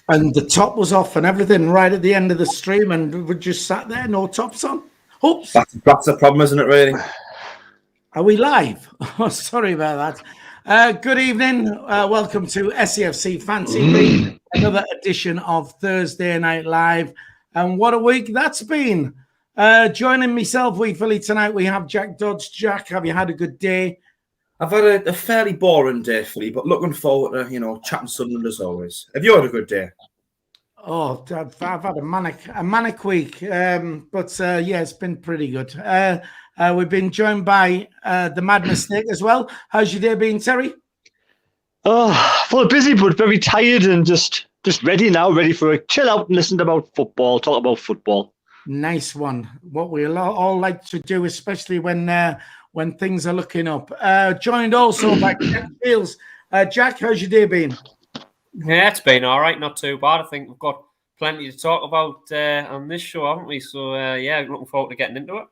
and the top was off and everything right at the end of the stream, and we just sat there, no tops on. Oops. That's the problem, isn't it, really? Are we live? Oh, sorry about that. Good evening. Welcome to SAFC Fan TV, another edition of Thursday Night Live. And what a week that's been. Joining myself weekly tonight, we have Jack Dodds. Jack, have you had a good day? I've had a fairly boring day, Philly, but looking forward to, chatting Sunderland as always. Have you had a good day? Oh, I've had a manic week, but yeah, it's been pretty good. We've been joined by the Mad Mistake as well. How's your day been, Terry? Oh, full of busy, but very tired and just ready now, ready for a chill out and listen about football, talk about football. Nice one. What we all like to do, especially when things are looking up. Joined also by Jack Fields. Jack, how's your day been? Yeah, it's been all right, not too bad. I think we've got plenty to talk about on this show, haven't we? So, yeah, looking forward to getting into it.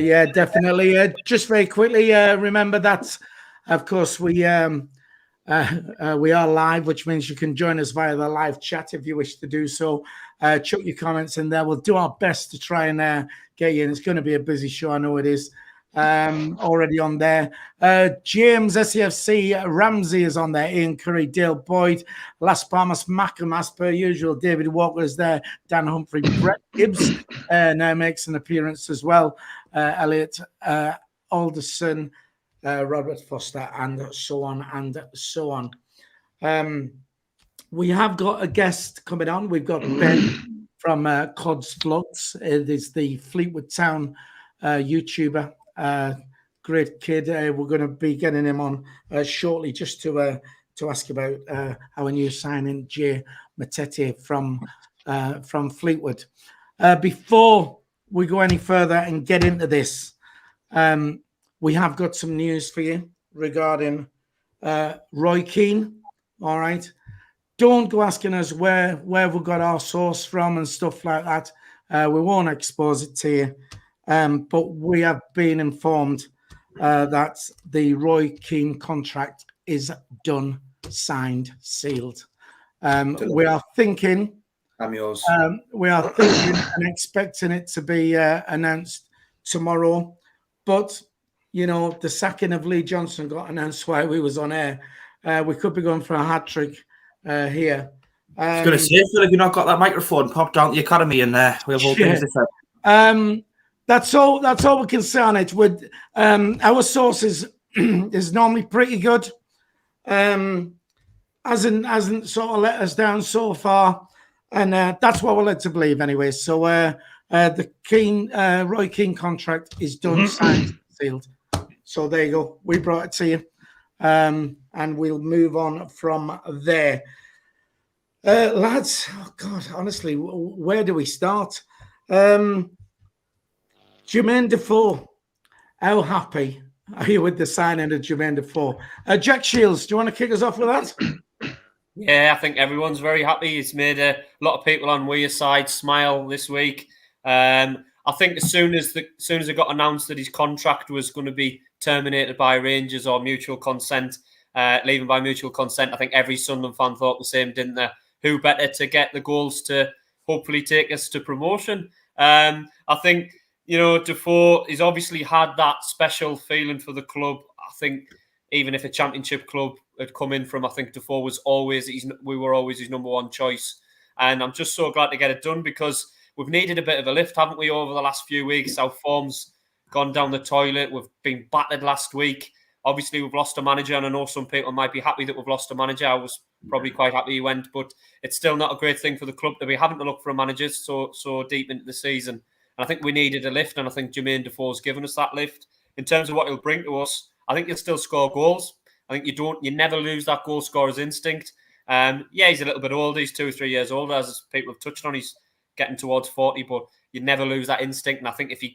Yeah, definitely. Just very quickly, remember that, of course, we are live, which means you can join us via the live chat if you wish to do so. Chuck your comments in there. We'll do our best to try and get you in. It's going to be a busy show. I know it is. Already on there. James, SCFC, Ramsey is on there. Ian Curry, Dale Boyd, Las Palmas, Mackham, as per usual. David Walker is there. Dan Humphrey, Brett Gibbs now makes an appearance as well. Elliot Alderson, Robert Foster, and so on and so on. We have got a guest coming on. We've got Ben from Cod's Vlogs. It is the Fleetwood Town YouTuber. Great kid. We're going to be getting him on shortly just to ask about our new signing, Jay Matete from Fleetwood. Before we go any further and get into this, we have got some news for you regarding Roy Keane. All right. Don't go asking us where we got our source from and stuff like that. We won't expose it to you. But we have been informed that the Roy Keane contract is done, signed, sealed. We are thinking, I'm yours. We are thinking and expecting it to be announced tomorrow. But the sacking of Lee Johnson got announced while we was on air. We could be going for a hat trick here. I was going to say, Phil, if you've not got that microphone, pop down to the academy and we have all things to say. That's all we can say on it. With our sources is normally pretty good. Hasn't sort of let us down so far, and that's what we're led to believe anyway. So the Roy Keane contract is done, signed, sealed. So there you go. We brought it to you, and we'll move on from there. Lads, oh God, honestly, where do we start? Jermain Defoe, how happy are you with the signing of Jermain Defoe? Jack Shields, do you want to kick us off with that? Yeah, I think everyone's very happy. It's made a lot of people on Weir's side smile this week. I think as soon as it got announced that his contract was going to be terminated by Rangers or mutual consent, leaving by mutual consent, I think every Sunderland fan thought the same, didn't they? Who better to get the goals to hopefully take us to promotion? I think, Defoe, he's obviously had that special feeling for the club. I think even if a championship club had come in from, I think Defoe was we were always his number one choice. And I'm just so glad to get it done because we've needed a bit of a lift, haven't we, over the last few weeks? Our form's gone down the toilet. We've been battered last week. Obviously, we've lost a manager, and I know some people might be happy that we've lost a manager. I was probably quite happy he went, but it's still not a great thing for the club to be having to look for a manager so deep into the season. And I think we needed a lift, and I think Jermain Defoe's given us that lift. In terms of what he'll bring to us, I think he'll still score goals. I think you never lose that goal scorer's instinct. Yeah, he's a little bit older. He's 2 or 3 years older, as people have touched on. He's getting towards 40, but you never lose that instinct. And I think if you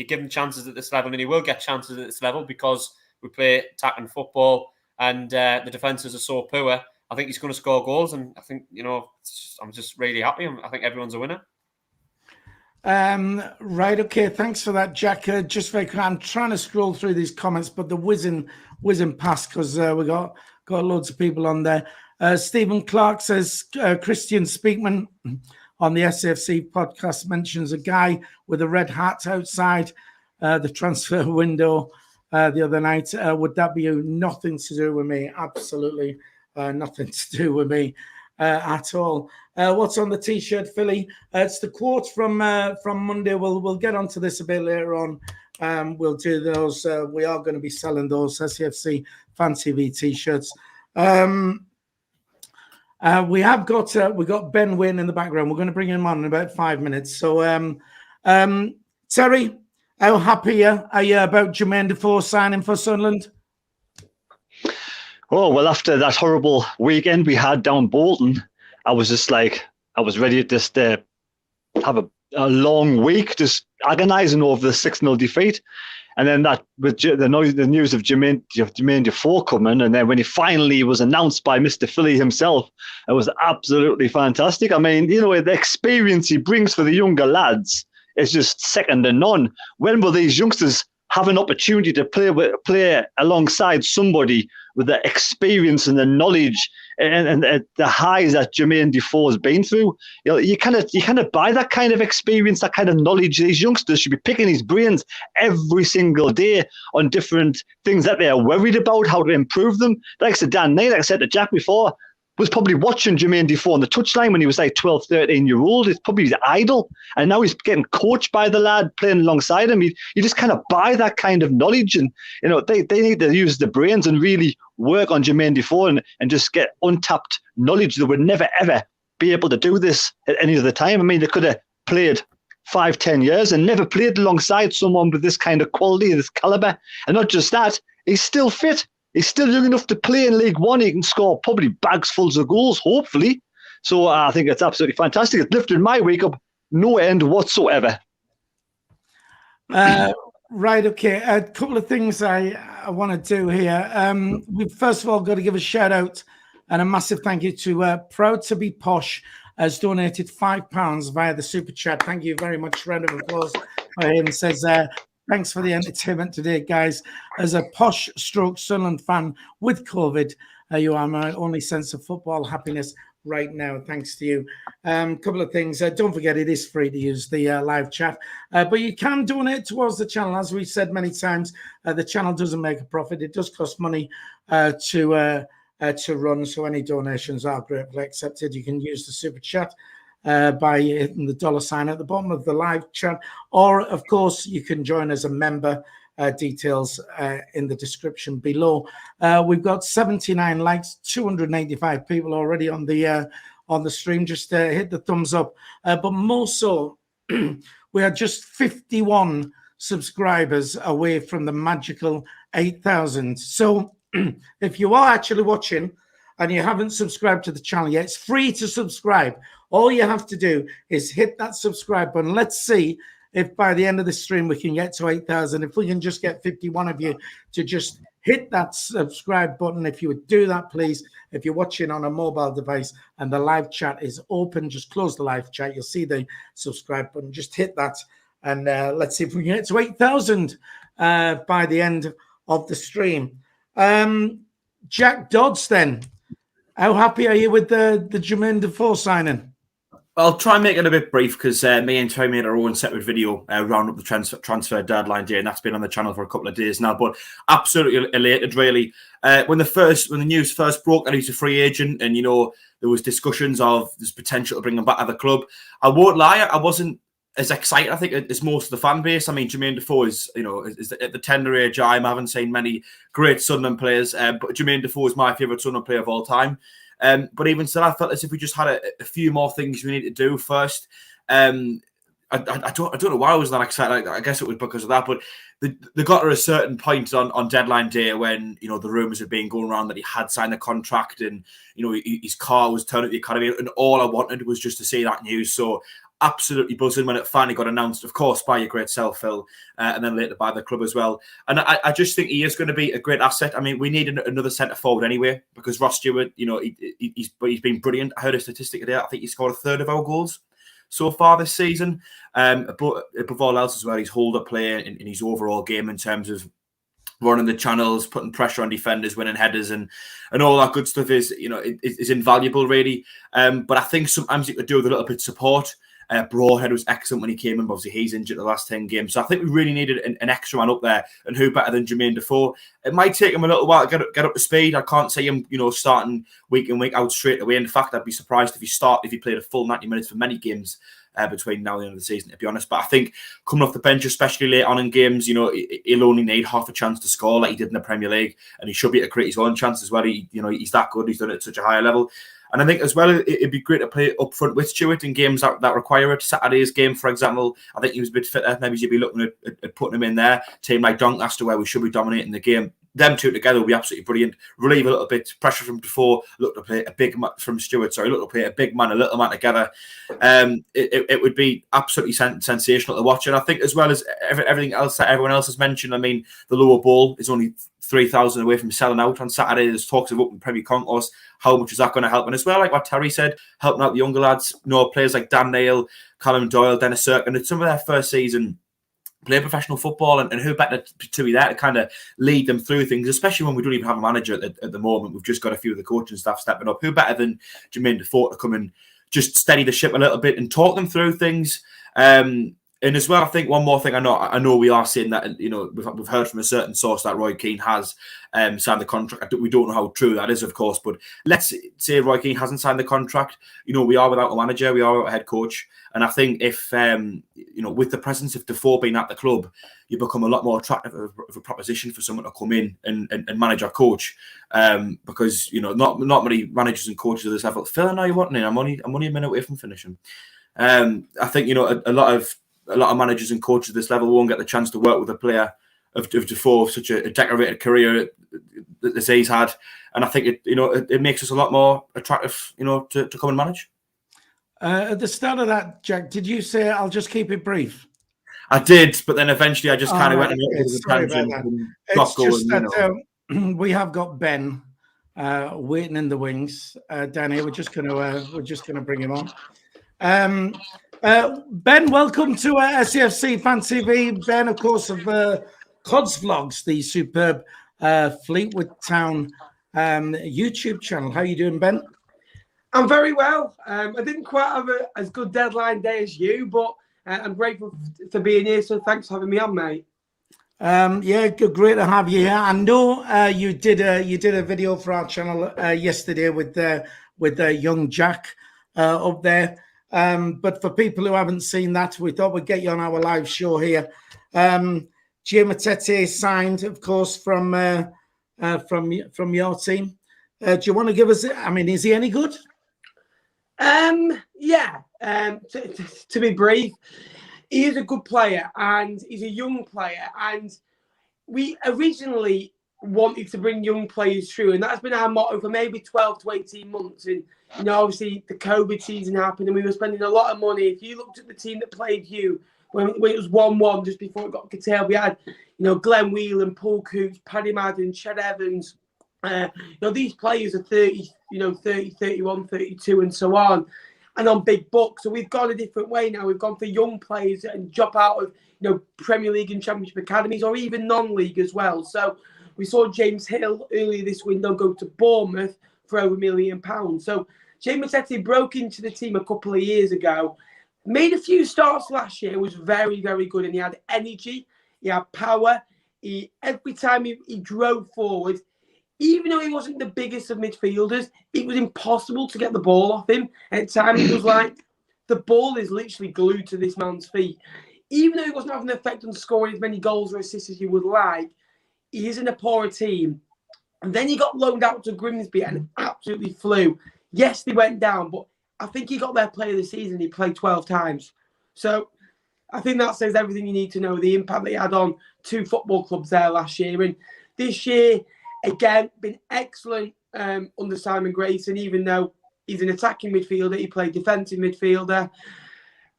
give him chances at this level, and he will get chances at this level because we play attacking football and the defences are so poor, I think he's going to score goals. And I think, I'm just really happy. I think everyone's a winner. Right, okay, thanks for that, Jack. Just very quick, I'm trying to scroll through these comments, but the whizzing past because we got loads of people on there. Stephen Clark says Christian Speakman on the SAFC podcast mentions a guy with a red hat outside the transfer window the other night. Would that be nothing to do with me? Absolutely nothing to do with me at all. What's on the T-shirt, Philly? It's the quote from Monday. We'll get onto this a bit later on. We'll do those. We are going to be selling those SAFC Fan TV T-shirts. We got Ben Wynn in the background. We're going to bring him on in about 5 minutes. So, Terry, how happy are you about Jermain Defoe signing for Sunderland? Oh, well, after that horrible weekend we had down Bolton, I was just like, I was ready to just have a long week, just agonising over the 6-0 defeat. And then that with the news of Jermain Defoe coming, and then when he finally was announced by Mr. Philly himself, it was absolutely fantastic. I mean, you know, the experience he brings for the younger lads is just second to none. When will these youngsters have an opportunity to play alongside somebody with the experience and the knowledge and the highs that Jermain Defoe has been through? You know, you kind of buy that kind of experience, that kind of knowledge. These youngsters should be picking his brains every single day on different things that they are worried about, how to improve them. Like I said, Dan Knight, like I said to Jack before, was probably watching Jermain Defoe on the touchline when he was like 12, 13-year-old. It's probably his idol. And now he's getting coached by the lad, playing alongside him. You just kind of buy that kind of knowledge. And, you know, they need to use the brains and really work on Jermain Defoe and just get untapped knowledge. They would never, ever be able to do this at any other time. I mean, they could have played 5-10 years and never played alongside someone with this kind of quality, this calibre. And not just that, he's still fit. He's still young enough to play in League One. He can score probably bags full of goals, hopefully. So I think it's absolutely fantastic. It's lifted my week up no end whatsoever. Right, okay. A couple of things I want to do here. We've first of all got to give a shout out and a massive thank you to Proud to be Posh, has donated £5 via the Super Chat. Thank you very much. Round of applause for him. Says, thanks for the entertainment today, guys. As a posh stroke Sunderland fan with COVID, you are my only sense of football happiness right now. Thanks to you. Couple of things. Don't forget, it is free to use the live chat, but you can donate towards the channel. As we've said many times, the channel doesn't make a profit. It does cost money to run, so any donations are gratefully accepted. You can use the Super Chat by hitting the $ at the bottom of the live chat, or of course you can join as a member. Details in the description below. We've got 79 likes, 285 people already on the stream. Just hit the thumbs up, but more so we are just 51 subscribers away from the magical 8,000. So if you are actually watching and you haven't subscribed to the channel yet, it's free to subscribe. All you have to do is hit that subscribe button. Let's see if by the end of the stream we can get to 8,000. If we can just get 51 of you to just hit that subscribe button, if you would do that, please. If you're watching on a mobile device and the live chat is open, just close the live chat. You'll see the subscribe button. Just hit that, and let's see if we can get to 8,000 by the end of the stream. Jack Dodds, then. How happy are you with the Jermain Defoe signing? I'll try and make it a bit brief because me and Terry made our own separate video round up the transfer deadline day, and that's been on the channel for a couple of days now. But absolutely elated, really. When the news first broke that he's a free agent, and you know there was discussions of there's potential to bring him back to the club, I won't lie, I wasn't as excited, I think, as most of the fan base. I mean, Jermain Defoe is, you know, is at the tender age I haven't seen many great Sunderland players, but Jermain Defoe is my favourite Sunderland player of all time. But even still, I felt as if we just had a few more things we need to do first. I don't know why I was that excited. I guess it was because of that. But they got to a certain point on deadline day when, you know, the rumours had been going around that he had signed a contract and, you know, his car was turned at the academy. And all I wanted was just to see that news. So absolutely buzzing when it finally got announced, of course, by your great self, Phil, and then later by the club as well. And I just think he is going to be a great asset. I mean, we need another centre forward anyway, because Ross Stewart, you know, he's been brilliant. I heard a statistic today. I think he scored a third of our goals so far this season. But above all else as well, his hold-up play and his overall game in terms of running the channels, putting pressure on defenders, winning headers, and all that good stuff is, is invaluable, really. But I think sometimes you could do with a little bit of support. Broadhead was excellent when he came in, but obviously he's injured the last 10 games. So I think we really needed an extra man up there, and who better than Jermain Defoe? It might take him a little while to get up to speed. I can't see him, starting week in, week out straight away. In fact, I'd be surprised if he played a full 90 minutes for many games between now and the end of the season, to be honest. But I think coming off the bench, especially late on in games, he'll only need half a chance to score like he did in the Premier League, and he should be able to create his own chance as well. He's that good. He's done it at such a higher level. And I think as well, it'd be great to play up front with Stewart in games that require it. Saturday's game, for example, I think he was a bit fitter. Maybe you'd be looking at putting him in there. Team like Doncaster, where we should be dominating the game. Them two together will be absolutely brilliant. Relieve a little bit pressure from Defoe. Look to play a big man from Stewart. Look to play a big man, a little man together. It would be absolutely sensational to watch. And I think as well as everything else that everyone else has mentioned, I mean, the lower bowl is only 3,000 away from selling out on Saturday. There's talks of open Premier Concourse. How much is that going to help? And as well, like what Terry said, helping out the younger lads. Players like Dan Neil, Callum Doyle, Dennis Cirkin. It's some of their first season play professional football, and who better to be there to kind of lead them through things, especially when we don't even have a manager at the moment. We've just got a few of the coaching staff stepping up. Who better than Jermain Defoe to come and just steady the ship a little bit and talk them through things. And as well, I think one more thing, I know we are seeing that, we've heard from a certain source that Roy Keane has signed the contract. We don't know how true that is, of course, but let's say Roy Keane hasn't signed the contract. We are without a manager, we are without a head coach. And I think if, with the presence of Defoe being at the club, you become a lot more attractive of a proposition for someone to come in and manage our coach. Because, not many managers and coaches of this level. Phil, I know you want in. I'm only a minute away from finishing. I think, a lot of managers and coaches at this level won't get the chance to work with a player of Defoe, such a decorated career as he's had, and I think it makes us a lot more attractive, to come and manage. At the start of that, Jack, did you say I'll just keep it brief? I did, but then eventually I just kind of went into the tangent. It's just that we have got Ben waiting in the wings down here. We're just gonna bring him on. Ben, welcome to SAFC Fan TV. Ben, of course, of Cod's Vlogs, the superb Fleetwood Town YouTube channel. How are you doing, Ben? I'm very well. I didn't quite have as good deadline day as you, but I'm grateful for being here. So thanks for having me on, mate. Yeah, great to have you here. I know you did a video for our channel yesterday with young Jack up there. But for people who haven't seen that, we thought we'd get you on our live show here. Jay Matete signed, of course, from your team. Do you want to give us? I mean, is he any good? Yeah. To be brief, he is a good player and he's a young player. And we originally wanted to bring young players through, and that's been our motto for maybe 12 to 18 months. And obviously the COVID season happened and we were spending a lot of money. If you looked at the team that played you when it was 1-1 just before it got curtailed, we had Glenn Whelan, Paul Coops, Paddy Madden, Ched Evans. These players are 30, 31, 32 and so on, and on big bucks. So we've gone a different way now. We've gone for young players and drop out of Premier League and Championship academies, or even non-league as well. So we saw James Hill earlier this window go to Bournemouth for over £1 million. So Jay Matete broke into the team a couple of years ago, made a few starts last year, was very, very good, and he had energy, he had power. Every time he drove forward, even though he wasn't the biggest of midfielders, it was impossible to get the ball off him. At times, it was like the ball is literally glued to this man's feet. Even though he wasn't having an effect on scoring as many goals or assists as you would like, he is in a poorer team. And then he got loaned out to Grimsby and absolutely flew. Yes, they went down, but I think he got their player of the season. He played 12 times. So I think that says everything you need to know, the impact that he had on 2 football clubs there last year. And this year, again, been excellent under Simon Grayson, even though he's an attacking midfielder. He played defensive midfielder.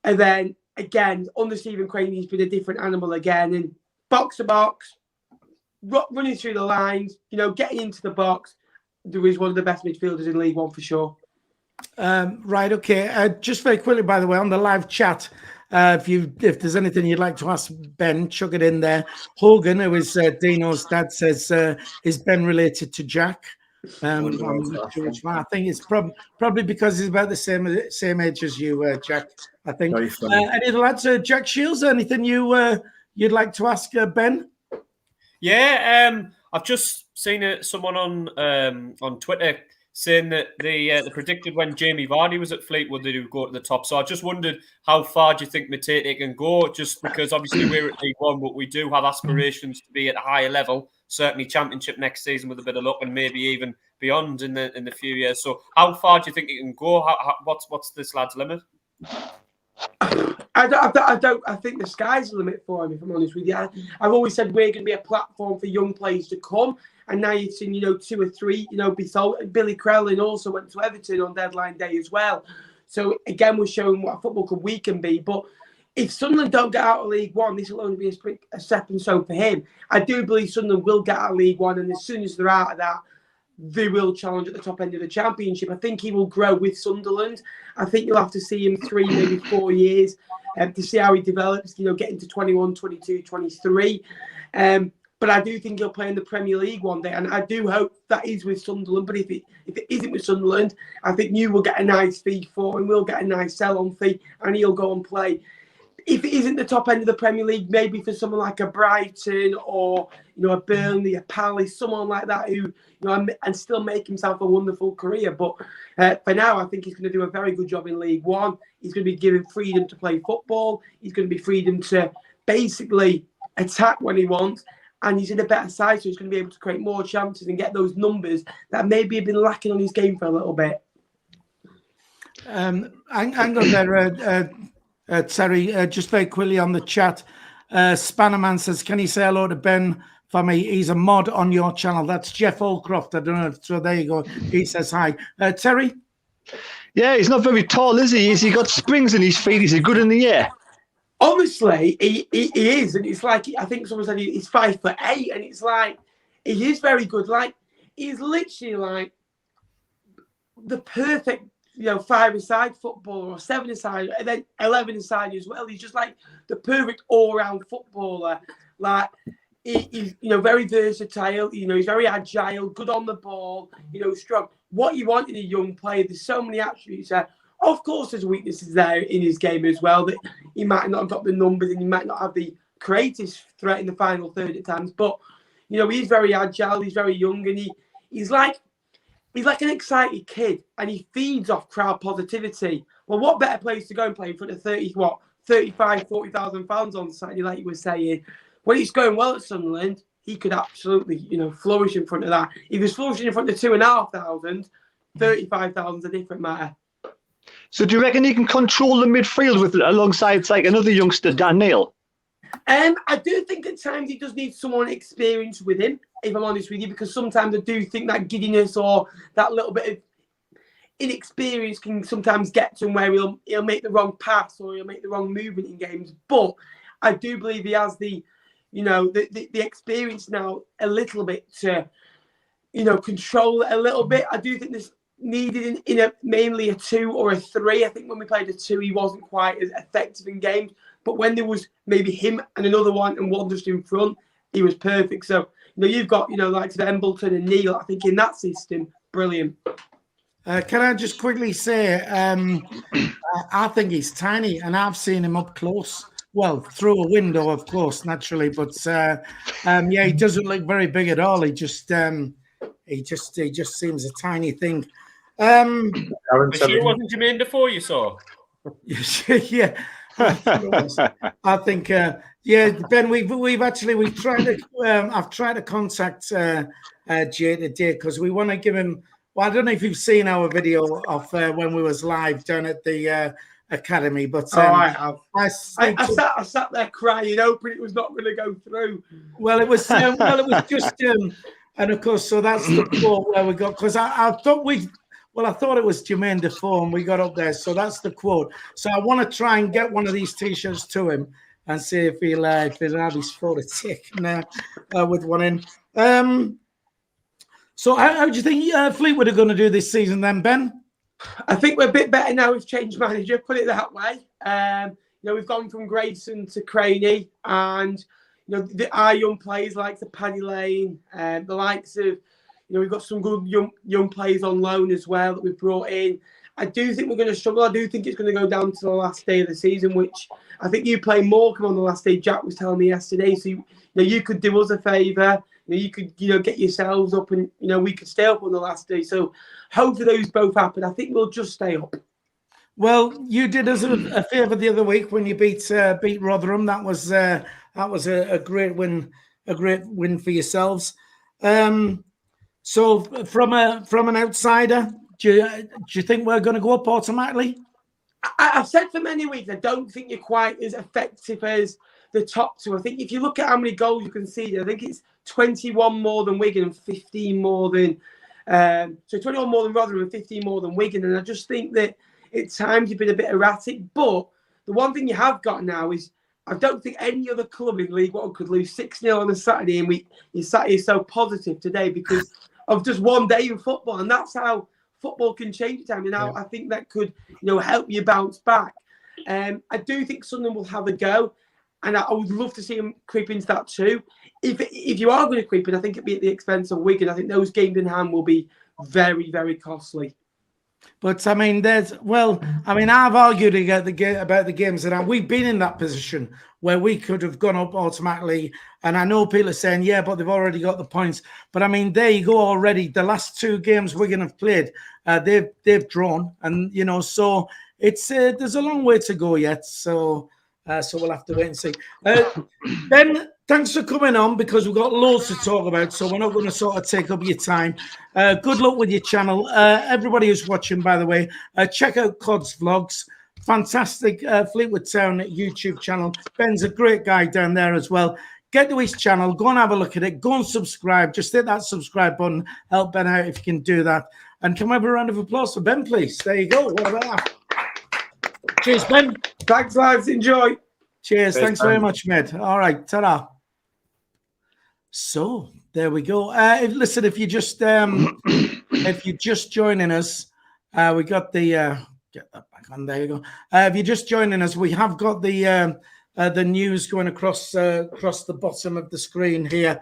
And then, again, under Stephen Crane, he's been a different animal again. And box to box, running through the lines, getting into the box. There is one of the best midfielders in League One for sure. Right, okay. Just very quickly, by the way, on the live chat, If there's anything you'd like to ask Ben, chuck it in there. Hogan, who is Dino's dad, says, is Ben related to Jack? I'm not sure which one. I think it's probably because he's about the same age as you, Jack. I think. Any other lads, Jack Shields? Anything you'd like to ask Ben? Yeah, I've just seen someone on Twitter saying that they predicted when Jamie Vardy was at Fleetwood that he would go to the top. So I just wondered, how far do you think Matete can go? Just because obviously we're at League One, but we do have aspirations to be at a higher level. Certainly Championship next season with a bit of luck, and maybe even beyond in the few years. So how far do you think he can go? What's this lad's limit? I think the sky's the limit for him, if I'm honest with you. I've always said we're going to be a platform for young players to come. And now you've seen, 2 or 3, be sold. Billy Crellin also went to Everton on deadline day as well. So again, we're showing what a football club we can be. But if Sunderland don't get out of League One, this will only be a stepping stone for him. I do believe Sunderland will get out of League One, and as soon as they're out of that, they will challenge at the top end of the Championship. I think he will grow with Sunderland. I think you'll have to see him 3, maybe 4 years to see how he develops, get into 21, 22, 23. But I do think he'll play in the Premier League one day, and I do hope that is with Sunderland. But if it isn't with Sunderland, I think you will get a nice fee for him. We'll get a nice sell-on fee, and he'll go and play. If it isn't the top end of the Premier League, maybe for someone like a Brighton or a Burnley, a Palace, someone like that who and still make himself a wonderful career. But for now, I think he's going to do a very good job in League One. He's going to be given freedom to play football. He's going to be freedom to basically attack when he wants. And he's in a better side, so he's going to be able to create more chances and get those numbers that maybe have been lacking on his game for a little bit. Hang on there, Terry, just very quickly on the chat. Spannerman says, can you say hello to Ben for me? He's a mod on your channel. That's Jeff Allcroft. I don't know. So there you go. He says hi. Terry? Yeah, he's not very tall, is he? Has he got springs in his feet? Is he good in the air? Honestly, he is, and it's like, I think someone said he's 5'8", and it's like, he is very good. Like, he's literally like the perfect, 5-a-side footballer or 7-a-side, and then 11-a-side as well. He's just like the perfect all-round footballer. Like, he's very versatile. He's very agile, good on the ball. Strong. What you want in a young player? There's so many attributes there. Of course, there's weaknesses there in his game as well, that he might not have got the numbers and he might not have the creative threat in the final third at times. But, he's very agile, he's very young, and he's like an excited kid, and he feeds off crowd positivity. Well, what better place to go and play in front of 35, 40,000 fans on Saturday, like you were saying. When it's going well at Sunderland, he could absolutely, flourish in front of that. If he was flourishing in front of 2,500, 35,000 is a different matter. So do you reckon he can control the midfield alongside like another youngster, Dan Neil? I do think at times he does need someone experienced with him, if I'm honest with you, because sometimes I do think that giddiness or that little bit of inexperience can sometimes get to him where he'll make the wrong pass or he'll make the wrong movement in games. But I do believe he has the experience now a little bit to, control it a little bit. I do think this needed in mainly a 2 or a 3. I think when we played a 2, he wasn't quite as effective in games. But when there was maybe him and another one and one just in front, he was perfect. So, you've got, like Embleton and Neil, I think in that system, brilliant. Can I just quickly say, I think he's tiny, and I've seen him up close. Well, through a window, of course, naturally. But, he doesn't look very big at all. He just seems a tiny thing. Sure it wasn't Jermain Defoe you saw? Yeah, I think. Ben, we've tried to. I've tried to contact Jay today because we want to give him. Well, I don't know if you've seen our video of when we was live down at the academy, but I sat there crying, hoping it was not going to go through. Well, it was. Just. And of course, so that's the quote where we got, because I thought it was Jermain Defoe, and we got up there. So that's the quote. So I want to try and get one of these T-shirts to him and see if he'll have his photo taken with one in. So how do you think Fleetwood are going to do this season then, Ben? I think we're a bit better now. We've changed manager, put it that way. we've gone from Grayson to Craney, and our young players like the Paddy Lane, the likes of, we've got some good young players on loan as well that we've brought in. I do think we're going to struggle. I do think it's going to go down to the last day of the season, which I think you play Morecambe on the last day. Jack was telling me yesterday, so you could do us a favour. You could get yourselves up, and we could stay up on the last day. So hopefully those both happen. I think we'll just stay up. Well, you did us a favour the other week when you beat Rotherham. That was a great win, for yourselves. So from an outsider, do you think we're going to go up automatically? I've said for many weeks, I don't think you're quite as effective as the top two. I think if you look at how many goals you conceded, I think it's 21 more than Wigan and 15 more than 21 more than Rotherham and 15 more than Wigan. And I just think that at times you've been a bit erratic. But the one thing you have got now is I don't think any other club in League One could lose 6-0 on a Saturday, and you sat here so positive today because of just one day in football, and that's how football can change time. And now I think that could, help you bounce back. I do think Sunderland will have a go, and I would love to see them creep into that too. If you are going to creep in, I think it'd be at the expense of Wigan. I think those games in hand will be very, very costly. But I mean, I've argued about the games that we've been in that position where we could have gone up automatically. And I know people are saying, yeah, but they've already got the points. But I mean, there you go already. The last two games Wigan have played, they've drawn, and so it's there's a long way to go yet. So we'll have to wait and see. Ben, thanks for coming on, because we've got loads to talk about, so we're not going to sort of take up your time. Good luck with your channel. Everybody who's watching, by the way, check out Cod's Vlogs. Fantastic Fleetwood Town YouTube channel. Ben's a great guy down there as well. Get to his channel. Go and have a look at it. Go and subscribe. Just hit that subscribe button. Help Ben out if you can do that. And can we have a round of applause for Ben, please? There you go. What about that? Cheers, Ben. Thanks, lads. Enjoy. Cheers. Thanks very much, mate. All right. Ta-da. So there we go. Listen, if you're just joining us, we got the get that back on. There you go. If you're just joining us, we have got the news going across the bottom of the screen here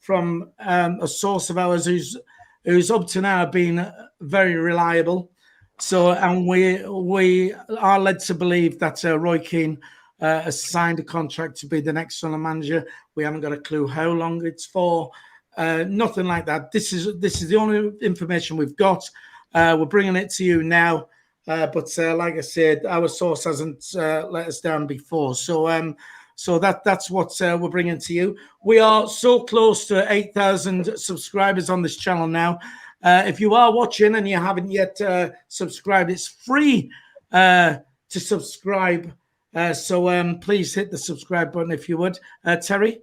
from a source of ours who's up to now been very reliable. So, and we are led to believe that Roy Keane has signed a contract to be the next Sunderland manager. We haven't got a clue how long it's for. Nothing like that. This is the only information we've got. We're bringing it to you now. But like I said, our source hasn't let us down before. So that's what we're bringing to you. We are so close to 8,000 subscribers on this channel now. If you are watching and you haven't yet subscribed, it's free to subscribe. So please hit the subscribe button if you would. Terry?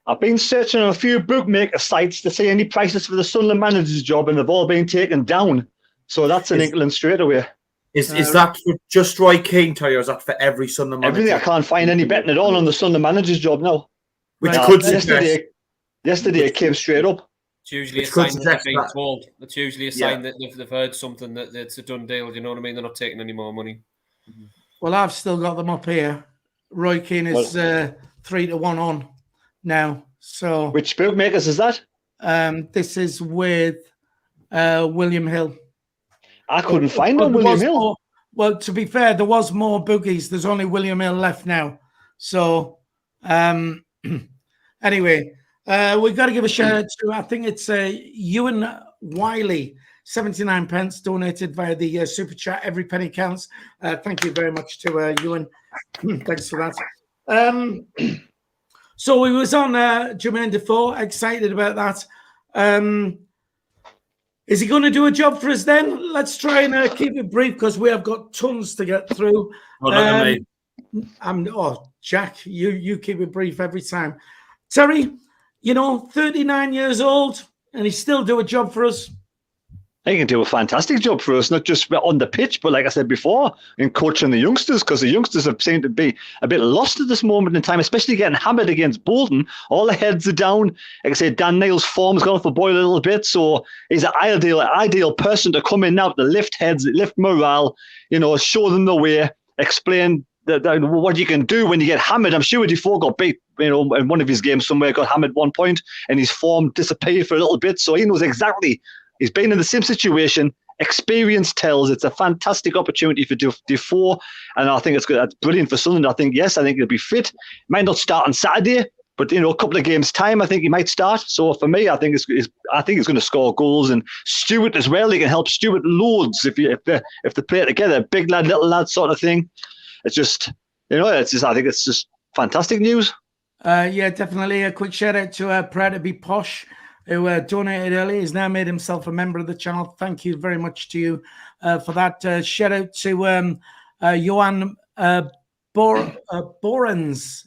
I've been searching on a few bookmaker sites to see any prices for the Sunderland manager's job, and they've all been taken down. So that's an inkling straight away. Is that for just Roy Keane, Terry, or is that for every Sunderland manager? Everything. I can't find any betting at all on the Sunderland manager's job now. Which could yesterday it came straight up. It's usually a sign that they're being told. It's usually a sign that they've heard something, that it's a done deal. You know what I mean? They're not taking any more money. Well, I've still got them up here. Roy Keane is 3-1 on now. So which bookmakers is that? This is with William Hill. I couldn't find on William Hill. Well, to be fair, there was more bookies. There's only William Hill left now. So anyway, we've got to give a shout out to, I think it's Ewan Wiley, 79 pence donated via the super chat. Every penny counts. Thank you very much to Ewan. Thanks for that. So we was on Jermain Defoe. Excited about that. Is he going to do a job for us then? Let's try and keep it brief, because we have got tons to get through. Jack, you keep it brief every time. Terry, 39 years old, and he still do a job for us. He can do a fantastic job for us, not just on the pitch, but like I said before, in coaching the youngsters, because the youngsters have seemed to be a bit lost at this moment in time, especially getting hammered against Bolton. All the heads are down. Like I said, Dan Neil's form's gone off the boil a little bit, so he's an ideal person to come in now to lift heads, lift morale, show them the way, explain what you can do when you get hammered. I'm sure Defoe got beat, in one of his games somewhere, got hammered 1 point, and his form disappeared for a little bit. So he knows exactly. He's been in the same situation. Experience tells. It's a fantastic opportunity for Defoe, and I think it's good. That's brilliant for Sunderland. I think he'll be fit. Might not start on Saturday, but a couple of games time, I think he might start. So for me, I think he's going to score goals, and Stewart as well. He can help Stewart loads if they play together, big lad, little lad sort of thing. It's just I think it's just fantastic news. Yeah, definitely. A quick shout out to Proud to Be Posh, who donated early. He's now made himself a member of the channel. Thank you very much to you for that. Shout out to Johan Borisons,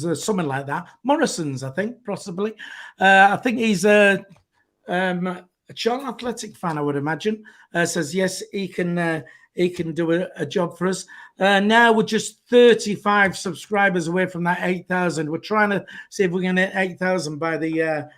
or something like that. Morrison's, I think, possibly. I think he's a Charlton Athletic fan, I would imagine. Says yes, he can do a job for us. Now we're just 35 subscribers away from that 8,000. We're trying to see if we can hit 8,000 by the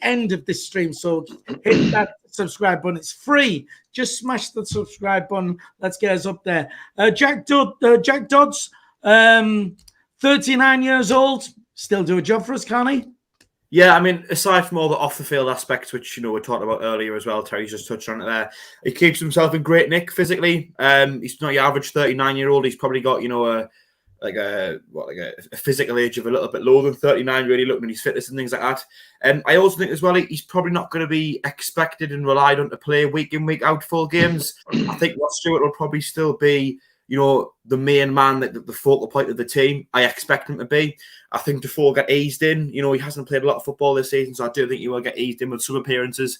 end of this stream. So hit that subscribe button. It's free. Just smash the subscribe button. Let's get us up there. Jack Dodds, 39 years old. Still do a job for us, can't he? Yeah, I mean, aside from all the off-the-field aspects, which, we talked about earlier as well, Terry's just touched on it there, he keeps himself in great nick physically. He's not your average 39-year-old. He's probably got, a physical age of a little bit lower than 39, really, looking at his fitness and things like that. I also think as well, he's probably not going to be expected and relied on to play week in, week out full games. I think Ross Stewart will probably still be the main man, the focal point of the team. I expect him to be. I think Defoe will get eased in. He hasn't played a lot of football this season, so I do think he will get eased in with some appearances.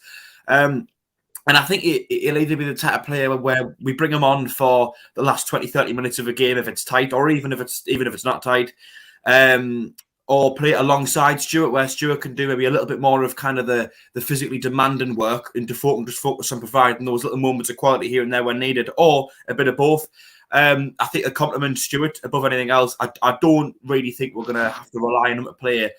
And I think he'll either be the type of player where we bring him on for the last 20, 30 minutes of a game if it's tight, or even if it's not tight, or play it alongside Stewart, where Stewart can do maybe a little bit more of kind of the physically demanding work, and Defoe can just focus on providing those little moments of quality here and there when needed, or a bit of both. I think a compliment Stewart above anything else. I don't really think we're going to have to rely on him to play,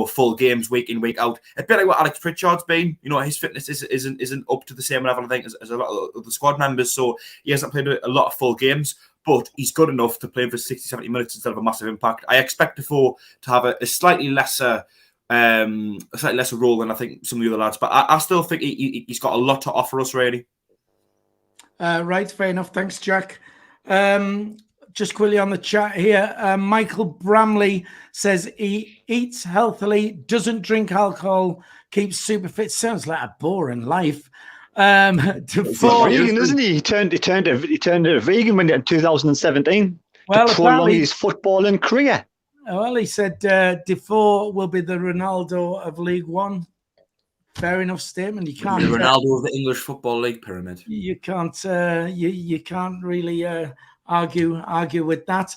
full games week in, week out. A bit like what Alex Pritchard's been. His fitness isn't up to the same level, I think, as a lot of the squad members. So he hasn't played a lot of full games, but he's good enough to play for 60, 70 minutes instead of a massive impact. I expect Defoe to have a slightly lesser role than I think some of the other lads, but I still think he's got a lot to offer us, really. Right, fair enough. Thanks, Jack. Just quickly on the chat here, Michael Bramley says he eats healthily, doesn't drink alcohol, keeps super fit. Sounds like a boring life. Defoe, vegan, isn't he? He turned a vegan in 2017 to prolong his footballing career. Well, he said Defoe will be the Ronaldo of League One. Fair enough statement. You can't. The Ronaldo of the English Football League pyramid. You can't. You can't really argue with that.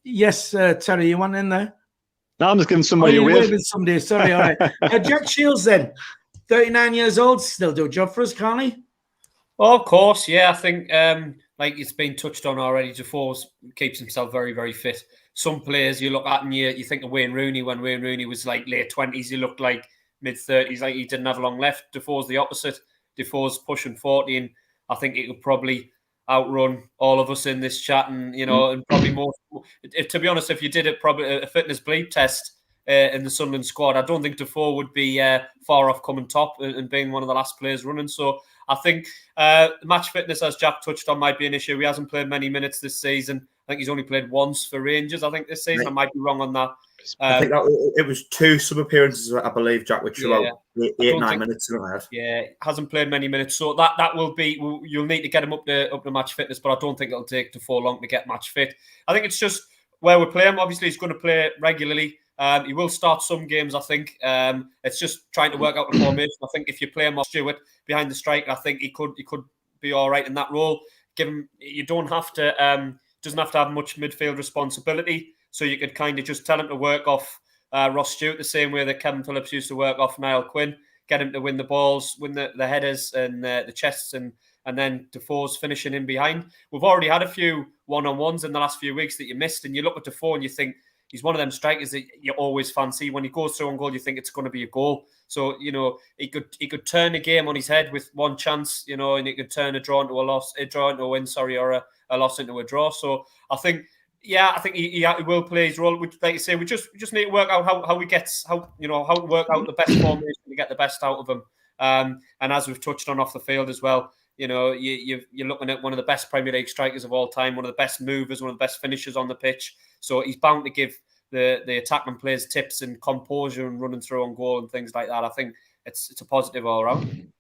Yes, Terry, you want in there? No, I'm just giving somebody a wave. Somebody. Sorry. All right. Jack Shields, then, 39 years old, still do a job for us, can't he? Oh, of course, yeah. I think, like it's been touched on already, Defoe keeps himself very, very fit. Some players you look at and you think of Wayne Rooney. When Wayne Rooney was like late 20s, he looked like mid-30s, like he didn't have long left. Defoe's the opposite. Defoe's pushing 40, and I think he could probably outrun all of us in this chat, and and probably more. To be honest, if you did probably a fitness bleep test in the Sunderland squad, I don't think Defoe would be far off coming top and being one of the last players running. So I think match fitness, as Jack touched on, might be an issue. He hasn't played many minutes this season. I think he's only played once for Rangers, I think, this season. I might be wrong on that. I think it was 2 sub-appearances, I believe, Jack, which were about 8-9 minutes. Yeah, hasn't played many minutes. So that will be, you'll need to get him up to match fitness, but I don't think it'll take Defoe long to get match fit. I think it's just where we're playing. Obviously, he's going to play regularly. He will start some games, I think. It's just trying to work out the formation. I think if you play him off Stewart behind the striker, I think he could be all right in that role. You don't have to, doesn't have to have much midfield responsibility. So you could kind of just tell him to work off Ross Stewart the same way that Kevin Phillips used to work off Niall Quinn, get him to win the balls, win the headers and the chests, and then Defoe's finishing in behind. We've already had a few one-on-ones in the last few weeks that you missed, and you look at Defoe and you think he's one of them strikers that you always fancy. When he goes through on goal, you think it's going to be a goal. So, he could turn a game on his head with one chance, and he could turn a draw into a win, or a loss into a draw. So I think, yeah, I think he will play his role. Like you say, we just need to work out how to work out the best formation to get the best out of him. And as we've touched on off the field as well, you're looking at one of the best Premier League strikers of all time, one of the best movers, one of the best finishers on the pitch. So he's bound to give the attacking players tips and composure and running through on goal and things like that. I think it's a positive all around.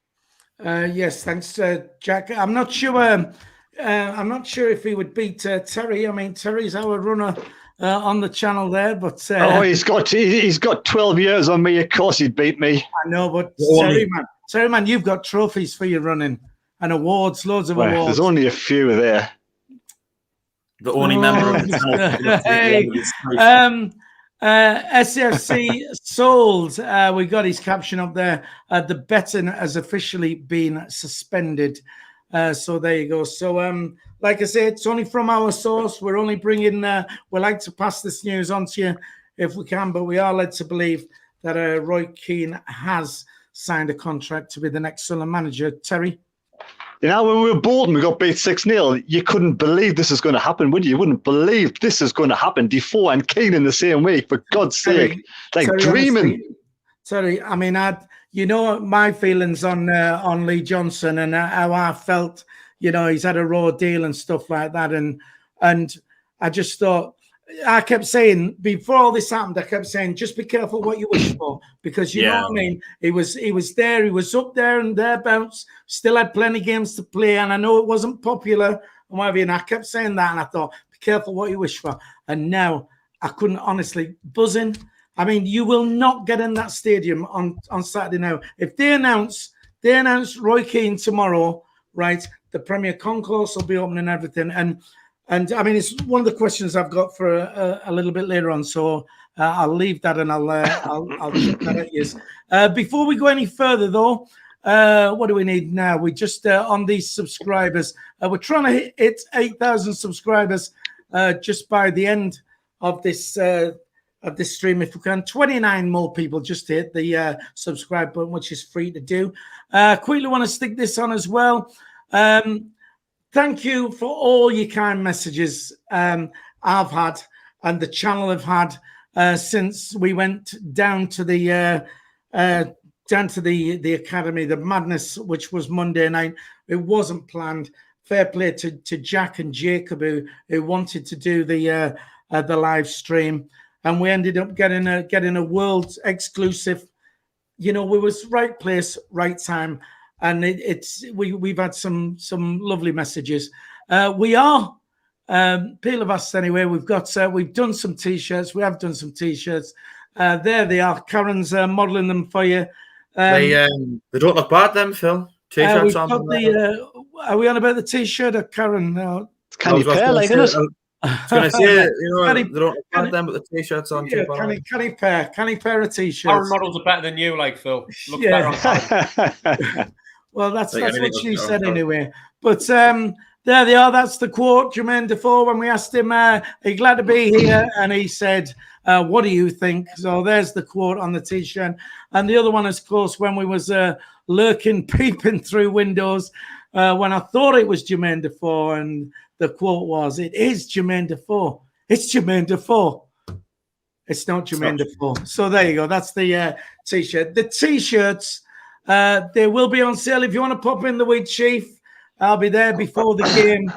Yes, thanks, Jack. I'm not sure if he would beat Terry. I mean, Terry's our runner on the channel there, but he's got 12 years on me. Of course, he'd beat me. I know, but Terry, man, you've got trophies for your running and awards, loads of awards. There's only a few there. The only member of the SAFC sold. We got his caption up there. The betting has officially been suspended. So there you go. So, like I said, it's only from our source. We're only bringing. We like to pass this news on to you if we can, but we are led to believe that Roy Keane has signed a contract to be the next Sunderland manager. Terry. When we were Bolton, we got beat 6-0. You couldn't believe this is going to happen, would you? You wouldn't believe this is going to happen. Defoe and Keane in the same week, for God's sake. Terry, dreaming. Honestly, Terry, I mean, my feelings on Lee Johnson and how I felt, he's had a raw deal and stuff like that. And I just thought, I kept saying, before all this happened, I kept saying, just be careful what you wish for, because you know what I mean? He was there, he was up there and thereabouts, still had plenty of games to play, and I know it wasn't popular and whatever, and I kept saying that, and I thought, be careful what you wish for. And now, I couldn't honestly, buzzing. I mean, you will not get in that stadium on Saturday now. If they announce Roy Keane tomorrow, right, the Premier Concourse will be open and everything, and I mean, it's one of the questions I've got for a little bit later on. So I'll leave that and I'll check that at you. Before we go any further, though, what do we need now? We just on these subscribers. We're trying to hit 8,000 subscribers just by the end of this stream, if we can. 29 more people just to hit the subscribe button, which is free to do. Quickly want to stick this on as well. Thank you for all your kind messages I've had and the channel have had since we went down to the academy, the madness, which was Monday night. It wasn't planned. Fair play to Jack and Jacob who wanted to do the live stream, and we ended up getting a world exclusive. We was right place, right time. And we've had some lovely messages. We are Peel of Us anyway. We've done some t-shirts. We have done some t-shirts. There they are. Karen's modelling them for you. They don't look bad, them, Phil. T-shirts on. Are we on about the t-shirt or Karen? No. It's kind of pair, like, isn't it? I was going to say, they don't look bad, them, but the t-shirts on. Yeah, can he pair a t-shirt? Our models are better than you, like, Phil. Look better on Karen. Well, that's what she said anyway. But there they are. That's the quote. Jermain Defoe, when we asked him, are you glad to be here? And he said, what do you think? So there's the quote on the T-shirt. And the other one, of course, when we was lurking, peeping through windows, when I thought it was Jermain Defoe, and the quote was, it is Jermain Defoe. It's Jermain Defoe. It's not Jermain Defoe. So there you go. That's the T-shirt. The T-shirts, they will be on sale. If you want to pop in the week, Chief, I'll be there before the game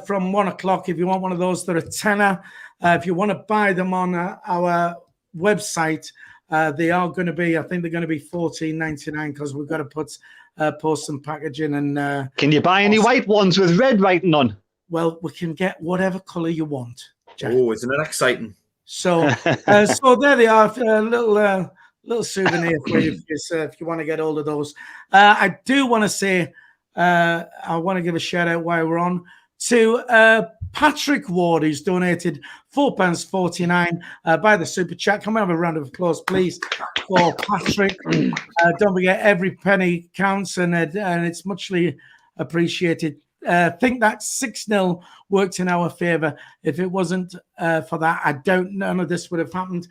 from 1 o'clock. If you want one of those, they're a tenner. If you want to buy them on our website, they are going to be, I think they're going to be $14.99 because we've got to post some packaging. And can you buy any white ones with red writing on? Well, we can get whatever color you want, Jack. Oh, isn't it exciting? So, so there they are. A little souvenir for you if you want to get hold of those. I do want to say, I want to give a shout out while we're on to Patrick Ward, who's donated £4.49 by the super chat. Can we have a round of applause, please, for Patrick? Don't forget, every penny counts, and it's muchly appreciated. I think that 6-0 worked in our favour. If it wasn't for that, I doubt none of this would have happened.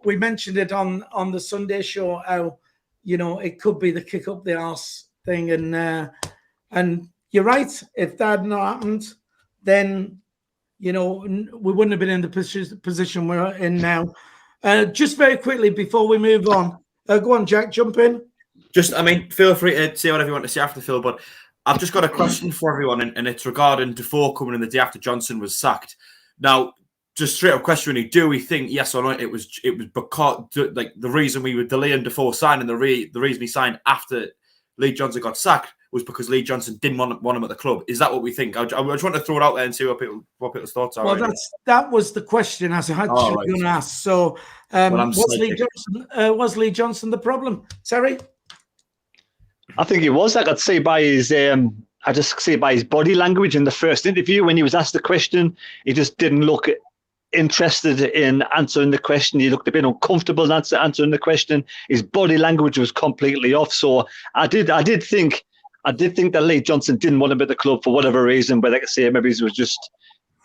We mentioned it on the Sunday show how, it could be the kick up the arse thing, and you're right. If that had not happened, then, we wouldn't have been in the position we're in now. Just very quickly before we move on, go on, Jack, jump in. Feel free to say whatever you want to say after, Phil, but I've just got a question for everyone, and it's regarding Defoe coming in the day after Johnson was sacked. Now, just straight up question, do we think, yes or no, it was because, like, the reason we were delaying Defoe signing, the reason he signed after Lee Johnson got sacked was because Lee Johnson didn't want him at the club? Is that what we think? I just want to throw it out there and see what people's thoughts are. Well, that was the question I was actually going to ask. So, was Lee Johnson the problem, Terry? I think he was. I could see by his, I just see by his body language in the first interview when he was asked the question, he just didn't look interested in answering the question. He looked a bit uncomfortable answering the question. His body language was completely off. So I did think that Lee Johnson didn't want him at the club for whatever reason. But like I say, maybe he was just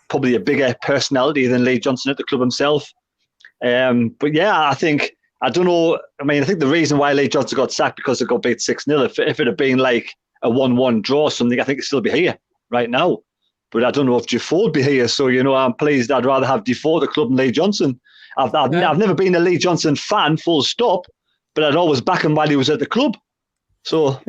probably a bigger personality than Lee Johnson at the club himself. But yeah, I don't know. I mean, I think the reason why Lee Johnson got sacked because it got beat 6-0. If it had been like a 1-1 draw or something, I think he'd still be here right now. But I don't know if Defoe would be here. So, I'm pleased. I'd rather have Defoe at the club than Lee Johnson. I've never been a Lee Johnson fan, full stop, but I'd always back him while he was at the club. So,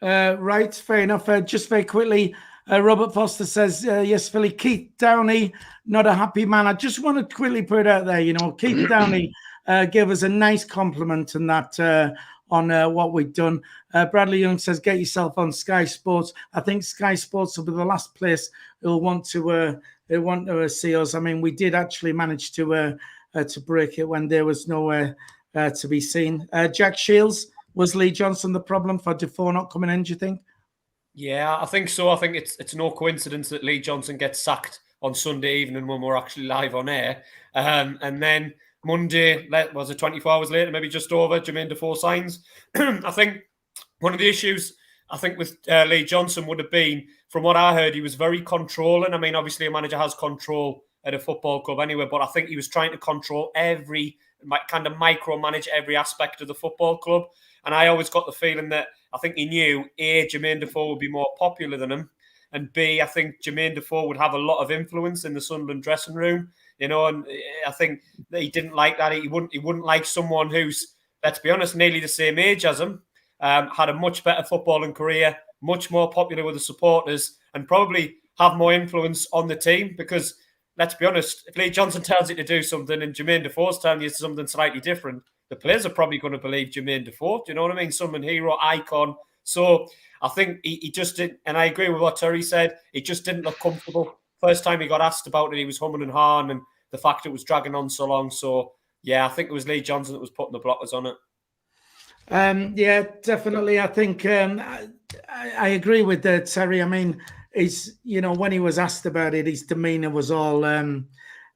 Right, fair enough. Just very quickly, Robert Foster says, yes, Philly, Keith Downey, not a happy man. I just want to quickly put it out there, Keith Downey gave us a nice compliment and that on what we've done. Bradley Young says, get yourself on Sky Sports. I think Sky Sports will be the last place who'll want to see us. I mean, we did actually manage to break it when there was nowhere to be seen. Jack Shields, was Lee Johnson the problem for Defoe not coming in, do you think? Yeah, I think so. I think it's no coincidence that Lee Johnson gets sacked on Sunday evening when we're actually live on air. And then Monday, was it 24 hours later, maybe just over, Jermain Defoe signs. I think one of the issues, I think, with Lee Johnson would have been, from what I heard, he was very controlling. I mean, obviously a manager has control at a football club anyway, but I think he was trying to control kind of micromanage every aspect of the football club. And I always got the feeling that I think he knew, A, Jermain Defoe would be more popular than him, and B, I think Jermain Defoe would have a lot of influence in the Sunderland dressing room, and I think that he didn't like that. He wouldn't like someone who's, let's be honest, nearly the same age as him, had a much better footballing career, much more popular with the supporters, and probably have more influence on the team. Because let's be honest, if Lee Johnson tells you to do something and Jermain Defoe's telling you something slightly different, the players are probably going to believe Jermain Defoe. Do you know what I mean? Sunderland hero, icon. So I think he just didn't, and I agree with what Terry said, he just didn't look comfortable. First time he got asked about it, he was humming and hawing, and the fact it was dragging on so long. So, yeah, I think it was Lee Johnson that was putting the blockers on it. Yeah, definitely. I think I agree with Terry. I mean, when he was asked about it, his demeanour was all.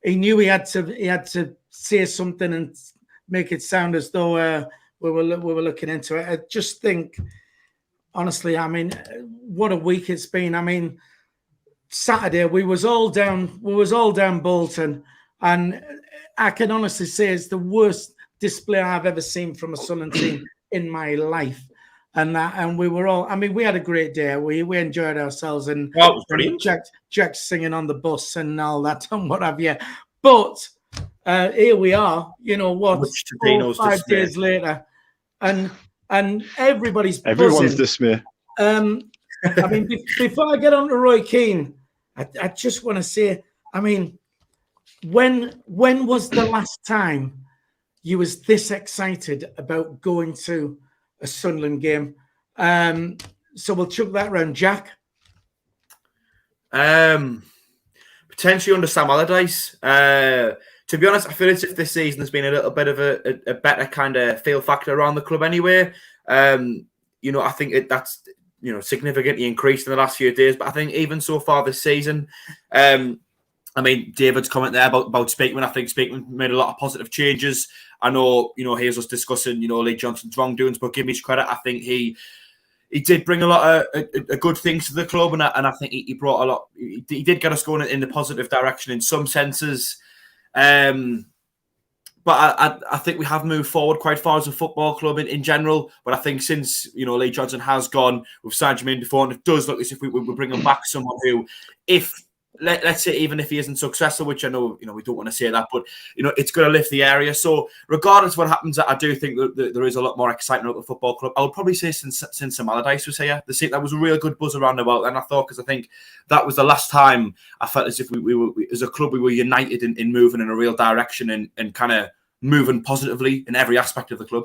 He knew he had to say something and make it sound as though we were looking into it. I just think, honestly, I mean, what a week it's been. I mean, Saturday we was all down Bolton, and I can honestly say it's the worst display I've ever seen from a Sunderland team in my life. And we were all, I mean, we had a great day. We enjoyed ourselves, and Jack's singing on the bus and all that and what have you. But here we are, 5 days later, and everyone's dismay. I mean, before I get on to Roy Keane, I just want to say, I mean, when was the last time you was this excited about going to a Sunderland game? So we'll chuck that round. Jack? Potentially under Sam Allardyce. To be honest, I feel as if this season has been a little bit of a better kind of feel factor around the club anyway. I think that's significantly increased in the last few days. But I think even so far this season, I mean, David's comment there about Speakman. I think Speakman made a lot of positive changes. I know, here's us discussing, Lee Johnson's wrongdoings, but give me his credit. I think he did bring a lot of good things to the club, and I think he brought a lot. He did get us going in the positive direction in some senses. But But I think we have moved forward quite far as a football club in general. But I think since, Lee Johnson has gone, we've signed Jermain Defoe, and it does look as if we're bringing back someone who, let's say, even if he isn't successful, which I know, we don't want to say that, but, it's going to lift the area. So regardless of what happens, I do think that there is a lot more excitement at the football club. I would probably say since Sam Allardyce was here, that was a real good buzz around about. And I thought, because I think that was the last time I felt as if we were, as a club, we were united in moving in a real direction and kind of moving positively in every aspect of the club.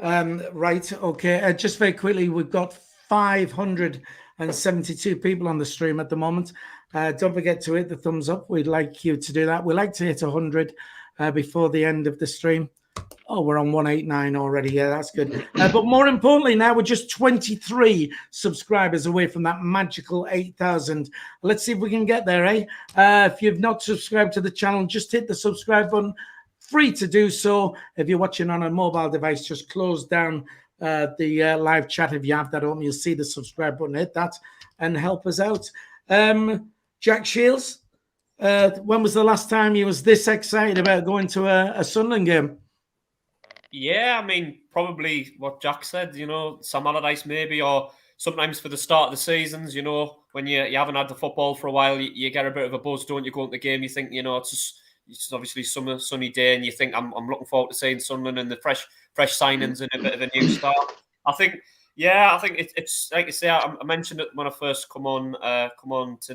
Right. Okay. Just very quickly, we've got 572 people on the stream at the moment. Don't forget to hit the thumbs up. We'd like you to do that. We'd like to hit 100 before the end of the stream. Oh, we're on 189 already. Yeah, that's good. But more importantly, now we're just 23 subscribers away from that magical 8,000. Let's see if we can get there, eh? If you've not subscribed to the channel, just hit the subscribe button. Free to do so. If you're watching on a mobile device, just close down the live chat. If you have that open, you'll see the subscribe button. Hit that and help us out. Jack Shields, when was the last time you was this excited about going to a Sunderland game? Yeah, I mean, probably what Jack said, Sam Allardyce maybe, or sometimes for the start of the seasons, when you haven't had the football for a while, you get a bit of a buzz, don't you, go into the game, you think, it's obviously summer, sunny day, and you think, I'm looking forward to seeing Sunderland and the fresh signings and a bit of a new start. I think it's like I say. I mentioned it when I first come on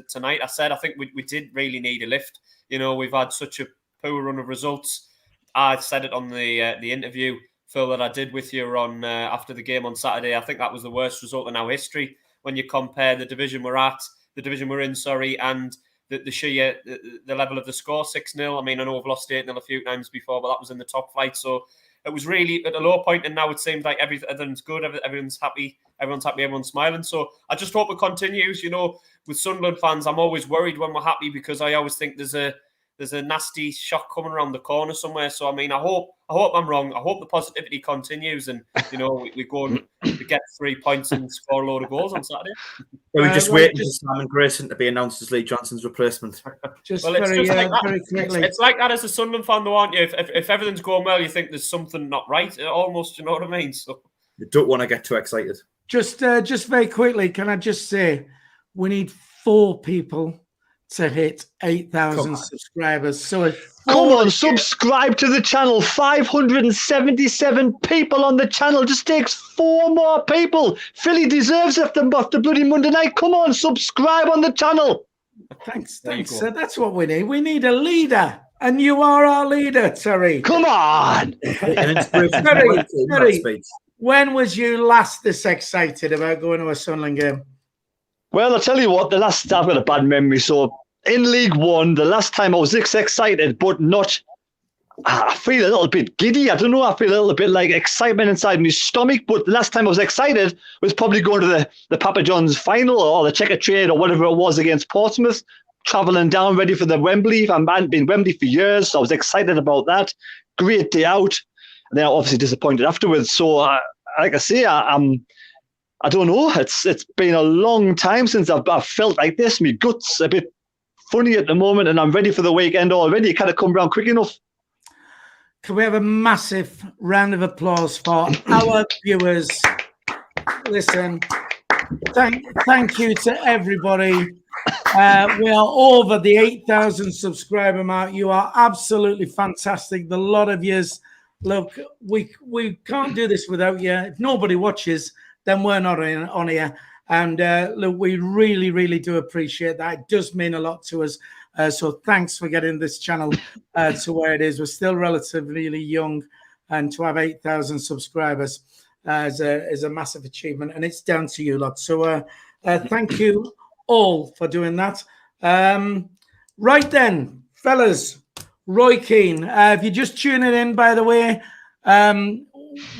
tonight. I said I think we did really need a lift. We've had such a poor run of results. I said it on the interview, Phil, that I did with you on after the game on Saturday. I think that was the worst result in our history when you compare the division we're in, and the level of the score, 6-0. I mean, I know we've lost 8-0 a few times before, but that was in the top flight. So it was really at a low point, and now it seems like everything's good, everyone's happy, everyone's smiling. So I just hope it continues. With Sunderland fans, I'm always worried when we're happy because I always think there's a nasty shock coming around the corner somewhere. So I mean, I hope I'm wrong. I hope the positivity continues, and we go and we get 3 points and score a load of goals on Saturday. So we're just waiting for Simon Grayson to be announced as Lee Johnson's replacement. It's like that as a Sunderland fan, though, aren't you? If everything's going well, you think there's something not right. Almost, you know what I mean? So you don't want to get too excited. Just very quickly, can I just say we need 4 people to hit 8,000 subscribers. So come on, subscribe to the channel. 577 people on the channel. Just takes 4 more people. Philly deserves it after bloody Monday night. Come on, subscribe on the channel. Thanks. That's what we need. We need a leader. And you are our leader, Terry. Come on. Terry, when was you last this excited about going to a Sunderland game? Well, I'll tell you what, I've got a bad memory. So in League One, the last time I was this excited, but not, I feel a little bit giddy. I don't know. I feel a little bit like excitement inside my stomach. But the last time I was excited was probably going to the Papa John's final or the Checker Trade or whatever it was against Portsmouth, travelling down ready for the Wembley. I hadn't been Wembley for years, so I was excited about that. Great day out. And then obviously disappointed afterwards. So, like I say, I don't know. It's been a long time since I've felt like this. My gut's a bit funny at the moment, and I'm ready for the weekend already. It kind of come around quick enough. Can we have a massive round of applause for our viewers? Listen, thank you to everybody. We are over the 8,000 subscriber mark. You are absolutely fantastic. The lot of yous. Look, we can't do this without you. If nobody watches, then we're not on here. And look, we really, really do appreciate that. It does mean a lot to us. So thanks for getting this channel to where it is. We're still relatively young, and to have 8,000 subscribers is a massive achievement, and it's down to you lot. So thank you all for doing that. Right then, fellas, Roy Keane. If you're just tuning in, by the way,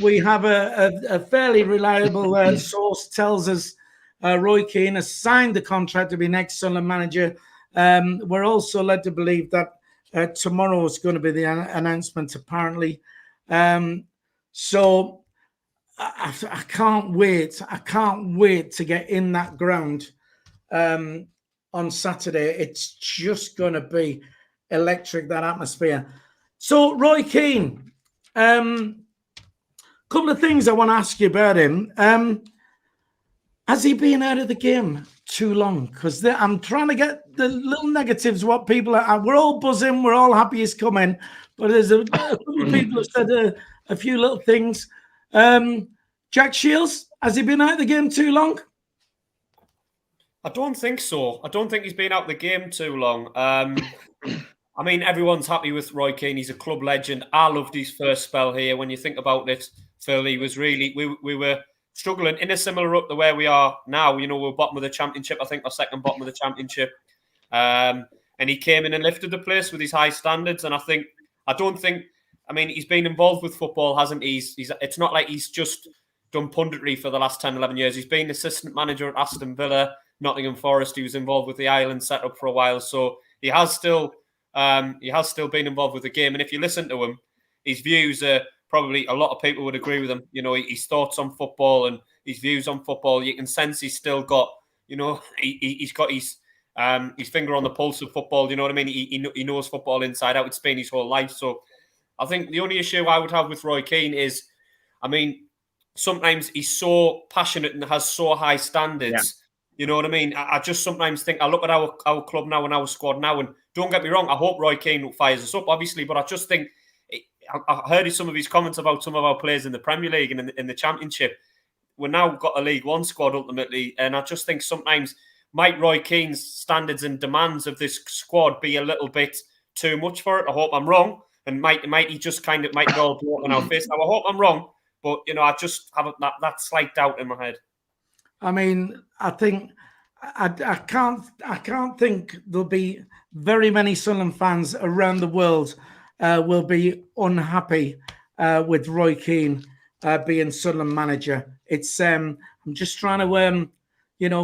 we have a fairly reliable source tells us Roy Keane has signed the contract to be next Sunderland manager. We're also led to believe that tomorrow is going to be the announcement, apparently. So I can't wait. I can't wait to get in that ground on Saturday. It's just going to be electric, that atmosphere. So Roy Keane, couple of things I want to ask you about him. Has he been out of the game too long? Because I'm trying to get the little negatives. What people are, we're all buzzing, we're all happy he's coming, but there's a couple of people have said a few little things. Jack Shields, has he been out of the game too long? I don't think so. I don't think he's been out of the game too long. I mean, everyone's happy with Roy Keane. He's a club legend. I loved his first spell here. When you think about it, Phil, he was really, we were struggling in a similar rut to where we are now. You know, we're bottom of the championship. I think we're second bottom of the championship. And he came in and lifted the place with his high standards. And I mean, he's been involved with football, hasn't he? It's not like he's just done punditry for the last 10, 11 years. He's been assistant manager at Aston Villa, Nottingham Forest. He was involved with the Ireland setup for a while. So he has still been involved with the game. And if you listen to him, his views are probably, a lot of people would agree with him. You know, his thoughts on football and his views on football, you can sense he's still got, you know, he's got his finger on the pulse of football. You know what I mean? He knows football inside out. It's been his whole life. So I think the only issue I would have with Roy Keane is, I mean, sometimes he's so passionate and has so high standards. Yeah. You know what I mean? I just sometimes think, I look at our club now and our squad now, and don't get me wrong, I hope Roy Keane fires us up, obviously, but I just think, I heard some of his comments about some of our players in the Premier League and in the Championship. We've now got a League One squad ultimately, and I just think sometimes might Roy Keane's standards and demands of this squad be a little bit too much for it. I hope I'm wrong, and might he just kind of might go on our face. Now I hope I'm wrong, but you know, I just have that slight doubt in my head. I mean, I think I can't think there'll be very many Sunderland fans around the world will be unhappy with Roy Keane being Sunderland manager. It's I'm just trying to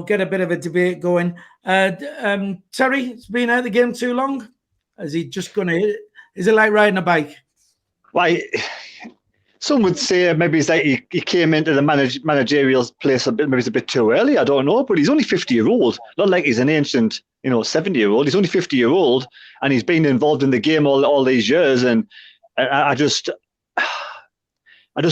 get a bit of a debate going. Terry, it's been out of the game too long. Is he just going to? Is it like riding a bike? Why? Some would say maybe it's like he came into the managerial place maybe it's a bit too early. I don't know, but he's only 50-year-old. Not like he's an ancient, 70-year-old. He's only 50-year-old, and he's been involved in the game all these years. And I just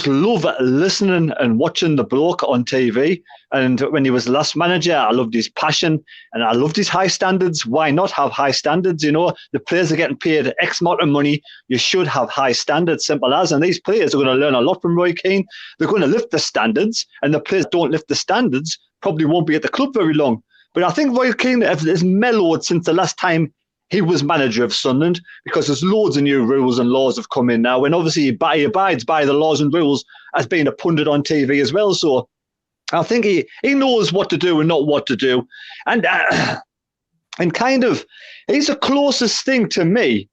love listening and watching the bloke on TV. And when he was the last manager, I loved his passion and I loved his high standards. Why not have high standards? The players are getting paid X amount of money. You should have high standards, simple as. And these players are going to learn a lot from Roy Keane. They're going to lift the standards, and the players don't lift the standards probably won't be at the club very long. But I think Roy Keane has mellowed since the last time he was manager of Sunderland, because there's loads of new rules and laws have come in now, and obviously he abides by the laws and rules as being a pundit on TV as well. So I think he knows what to do and not what to do, and kind of he's the closest thing to me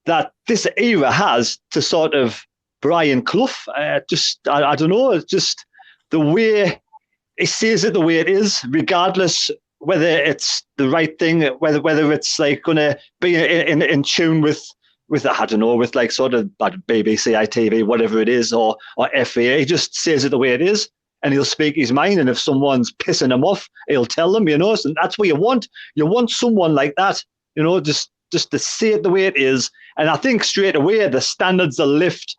that this era has to sort of Brian Clough. I don't know, it's just the way he says it, the way it is, regardless whether it's the right thing, whether it's like going to be in tune with I don't know, with like sort of BBC, ITV, whatever it is, or FA. He just says it the way it is, and he'll speak his mind. And if someone's pissing him off, he'll tell them. And that's what you want. You want someone like that, just to say it the way it is. And I think straight away the standards will lift.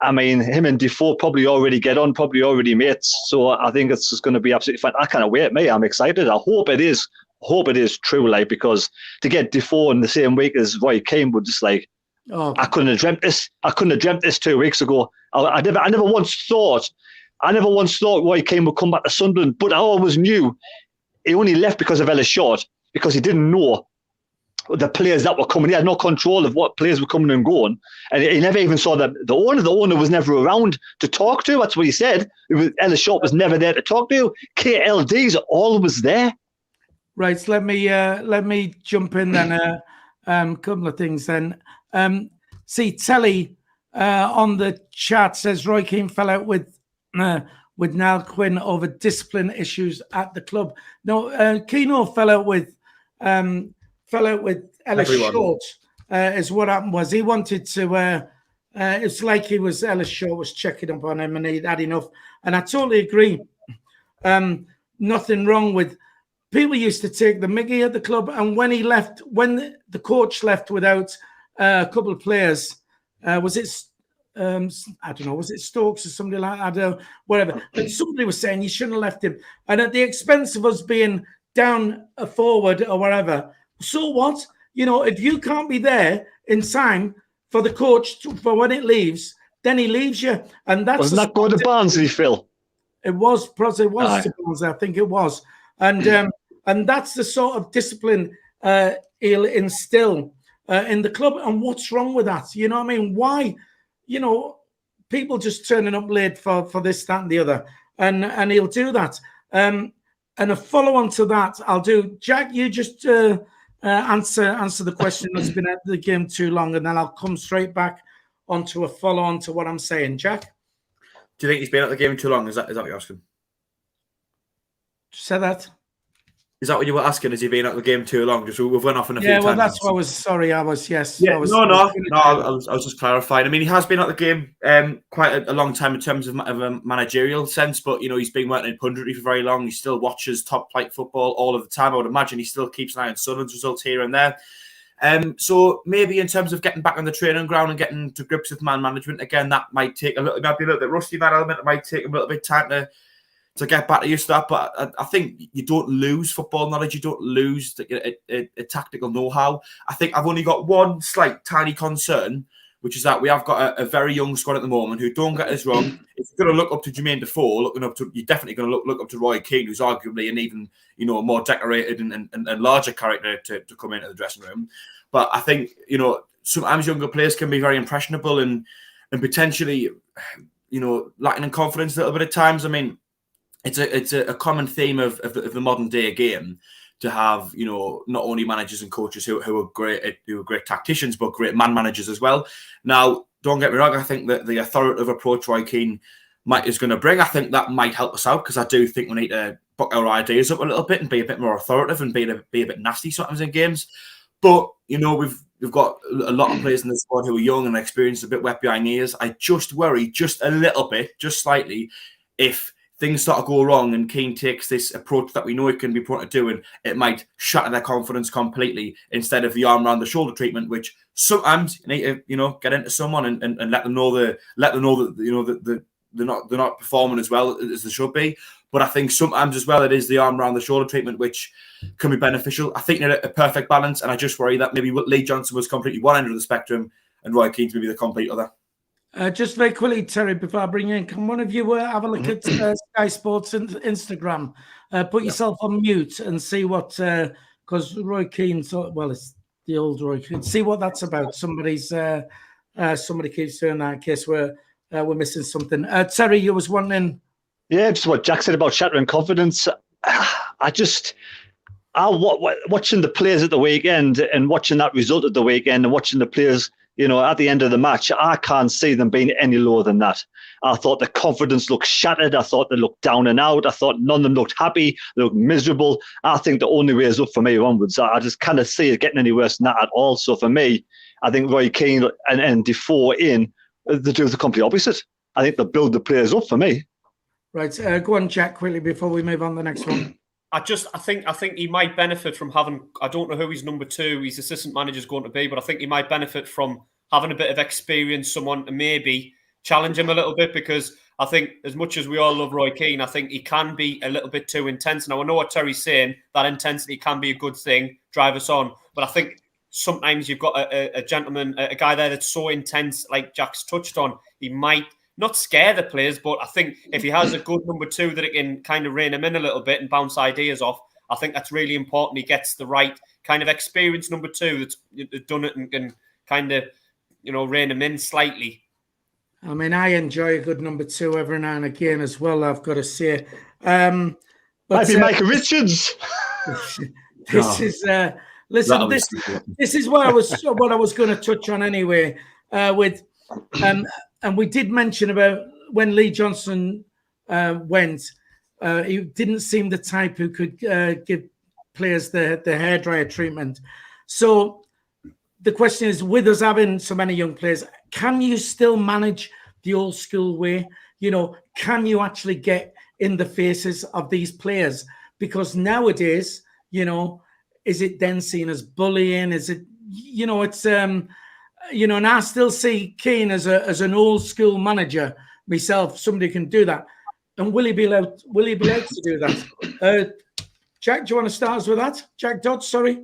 I mean, him and Defoe probably already get on, probably already mates. So I think it's just going to be absolutely fun. I can't wait, mate. I'm excited. I hope it is. Hope it is true, like, because to get Defoe in the same week as Roy Keane would just like, I couldn't have dreamt this. I couldn't have dreamt this 2 weeks ago. I never once thought Roy Keane would come back to Sunderland, but I always knew he only left because of Ellis Short, because he didn't know the players that were coming. He had no control of what players were coming and going, and he never even saw the owner. The owner was never around to talk to. That's what he said. Ellis Short was never there to talk to. KLD's always there. Right. So let me jump in then. A couple of things then. See, Telly on the chat says Roy Keane fell out with Niall Quinn over discipline issues at the club. No, Keane fell out with Ellis Short. Is what happened was he wanted to. It's like Ellis Short was checking up on him, and he'd had enough. And I totally agree. Nothing wrong with. People used to take the mickey at the club, and when he left, when the coach left without a couple of players, Was it? I don't know. Was it Stokes or somebody like that? I don't know, whatever. And somebody was saying you shouldn't have left him, and at the expense of us being down a forward or whatever. So what? You know, if you can't be there in time for the coach for when it leaves, then he leaves you, and that's wasn't that going to Barnsley, Phil? It was, to Barnsley, I think it was, and that's the sort of discipline he'll instill in the club. And what's wrong with that? You know what I mean? Why? You know, people just turning up late for this, that, and the other, and he'll do that. And a follow on to that, I'll do. Jack, you just answer the question that's been at the game too long, and then I'll come straight back onto a follow on to what I'm saying. Jack, do you think he's been at the game too long? Is that what you're asking? Say that. Is that what you were asking? Has he been at the game too long? Just we've went off on a few times. Yeah, well, that's what I was. Sorry, I was. Yes. Yeah. I was, I was just clarifying. I mean, he has been at the game quite a long time in terms of a managerial sense, but you know, he's been working in punditry for very long. He still watches top flight football all of the time. I would imagine he still keeps an eye on Sunderland's results here and there. So maybe in terms of getting back on the training ground and getting to grips with man management again, that might take it might be a little bit rusty, that element. It might take a little bit time to get back to used to that. But I think you don't lose football knowledge. You don't lose a tactical know-how. I think I've only got one slight tiny concern, which is that we have got a very young squad at the moment who, don't get us wrong, if you're going to look up to Jermain Defoe, you're definitely going to look up to Roy Keane, who's arguably an even more decorated and larger character to come into the dressing room. But I think sometimes younger players can be very impressionable and potentially lacking in confidence a little bit at times. I mean, it's a common theme of the modern day game to have not only managers and coaches who are great tacticians, but great man managers as well. Now, don't get me wrong, I think that the authoritative approach Roy Keane is going to bring, I think that might help us out, because I do think we need to buck our ideas up a little bit and be a bit more authoritative and be a bit nasty sometimes in games. But we've got a lot of players in the squad who are young and experienced, a bit wet behind the ears. I just worry just a little bit, just slightly, if things start to go wrong and Keane takes this approach that we know it can be prone to do, and it might shatter their confidence completely, instead of the arm around the shoulder treatment, which sometimes you need to get into someone and let them know that they're not performing as well as they should be. But I think sometimes as well it is the arm around the shoulder treatment which can be beneficial. I think they're a perfect balance, and I just worry that maybe Lee Johnson was completely one end of the spectrum and Roy Keane's maybe the complete other. Just very quickly, Terry, before I bring you in, can one of you have a look at Sky Sports Instagram? Put yourself on mute and see what, because Roy Keane, it's the old Roy Keane. See what that's about. Somebody keeps doing that in case we're missing something. Terry, you was wanting. Yeah, just what Jack said about shattering confidence. Watching the players at the weekend and watching that result at the weekend and watching the players, at the end of the match, I can't see them being any lower than that. I thought the confidence looked shattered. I thought they looked down and out. I thought none of them looked happy. They looked miserable. I think the only way is up from here onwards. I just can't see it getting any worse than that at all. So for me, I think Roy Keane and Defoe they do the complete opposite. I think they build the players up for me. Right. Go on, Jack, quickly before we move on to the next one. I think he might benefit from having, I don't know who his number two, his assistant manager is going to be, but I think he might benefit from having a bit of experience, someone to maybe challenge him a little bit, because I think as much as we all love Roy Keane, I think he can be a little bit too intense. Now, I know what Terry's saying, that intensity can be a good thing, drive us on, but I think sometimes you've got a gentleman, a guy there that's so intense, like Jack's touched on, he might not scare the players, but I think if he has a good number two that it can kind of rein him in a little bit and bounce ideas off, I think that's really important. He gets the right kind of experienced number two that's done it and can kind of, rein him in slightly. I mean, I enjoy a good number two every now and again as well, I've got to say. But might be Michael Richards. This is what I was going to touch on anyway. And we did mention about when Lee Johnson went, he didn't seem the type who could give players the hairdryer treatment. So the question is, with us having so many young players, can you still manage the old school way? Can you actually get in the faces of these players? Because nowadays, is it then seen as bullying? Is it, it's you know, and I still see Keane as an old school manager myself. Somebody can do that, and will he be allowed to do that? Jack, do you want to start us with that? Jack Dodds, sorry.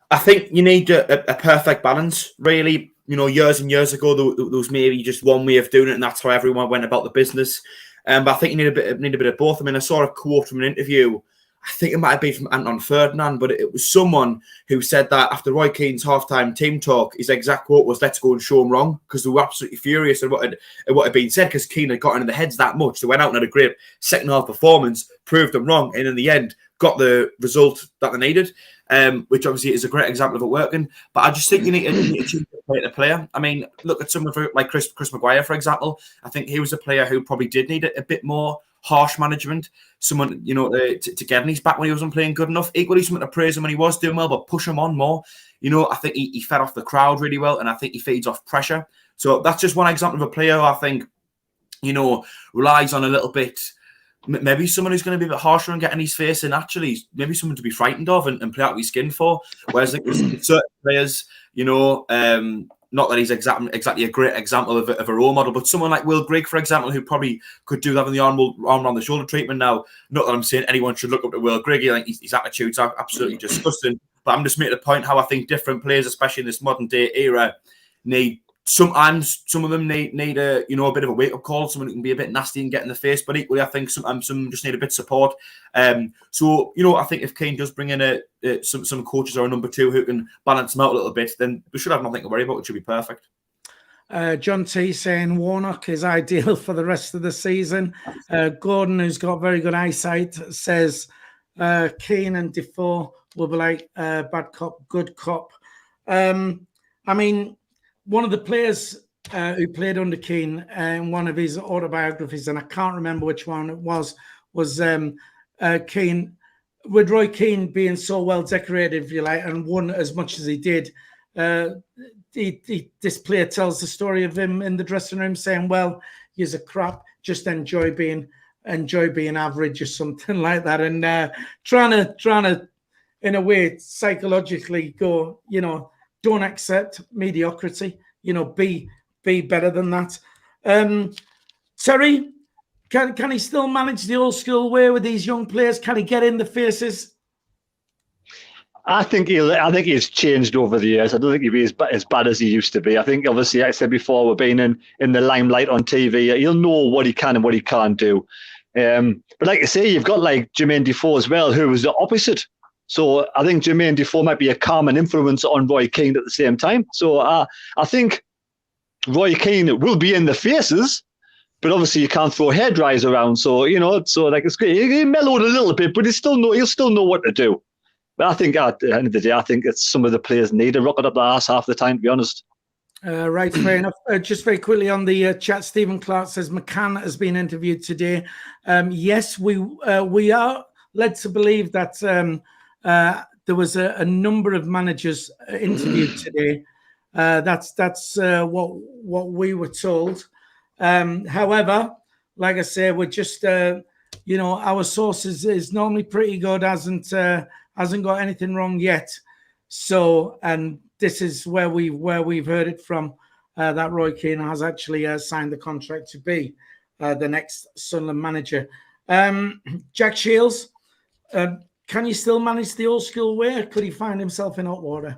I think you need a perfect balance, really. You know, years and years ago, there was maybe just one way of doing it, and that's how everyone went about the business. But I think you need a bit of both. I mean, I saw a quote from an interview. I think it might have been from Anton Ferdinand, but it was someone who said that after Roy Keane's halftime team talk, his exact quote was, "Let's go and show him wrong," because they were absolutely furious at what had been said, because Keane had gotten in their heads that much. They went out and had a great second half performance, proved them wrong, and in the end, got the result that they needed, which obviously is a great example of it working. But I just think you need to choose a player. I mean, look at someone like Chris Maguire, for example. I think he was a player who probably did need a bit more harsh management, someone, you know, to get in his back when he wasn't playing good enough. Equally, someone to praise him when he was doing well, but push him on more. You know, I think he fed off the crowd really well, and I think he feeds off pressure. So that's just one example of a player who I think, you know, relies on a little bit, maybe someone who's going to be a bit harsher and get in his face, and actually maybe someone to be frightened of and play out of his skin for. Whereas I think there's certain players, you know, not that he's exactly a great example of a role model, but someone like Will Grigg, for example, who probably could do that in the arm around the shoulder treatment. Now, not that I'm saying anyone should look up to Will Grigg. I think his attitudes are absolutely disgusting. But I'm just making a point how I think different players, especially in this modern day era, need sometimes some of them need a, you know, a bit of a wake up call. Someone who can be a bit nasty and get in the face, but equally I think sometimes some just need a bit of support. So you know, I think if Keane does bring in some coaches or a number two who can balance them out a little bit, then we should have nothing to worry about. It should be perfect. John T saying Warnock is ideal for the rest of the season. Gordon, who's got very good eyesight, says Keane and Defoe will be like bad cop, good cop. I mean, one of the players who played under Keane in one of his autobiographies, and I can't remember which one it was Keane, with Roy Keane being so well decorated, if you like, and won as much as he did. This player tells the story of him in the dressing room saying, "Well, he's a crap, just enjoy being average," or something like that, and trying to, in a way, psychologically go, you know, don't accept mediocrity, you know, be better than that. Terry, can he still manage the old school way with these young players? Can he get in the faces? I think he's changed over the years. I don't think he'll be as bad as he used to be. I think, obviously, like I said before, we're being in the limelight on TV. He'll know what he can and what he can't do. But like I say, you've got like Jermain Defoe as well, who was the opposite. So I think Jermain Defoe might be a calming influence on Roy Keane at the same time. So I think Roy Keane will be in the faces, but obviously you can't throw hair dryers around. So, you know, so like it's great. He mellowed a little bit, but he'll still know what to do. But I think at the end of the day, I think it's some of the players need a rocket up the arse half the time, to be honest. Right, fair enough. Just very quickly on the chat, Stephen Clark says McCann has been interviewed today. Yes, we are led to believe that there was a number of managers interviewed today. That's what we were told. However, like I say, we're just you know, our sources is normally pretty good, hasn't got anything wrong yet. So, and this is where we've heard it from, that Roy Keane has actually signed the contract to be the next Sunderland manager. Jack Shields, can you still manage the old school way, or could he find himself in hot water?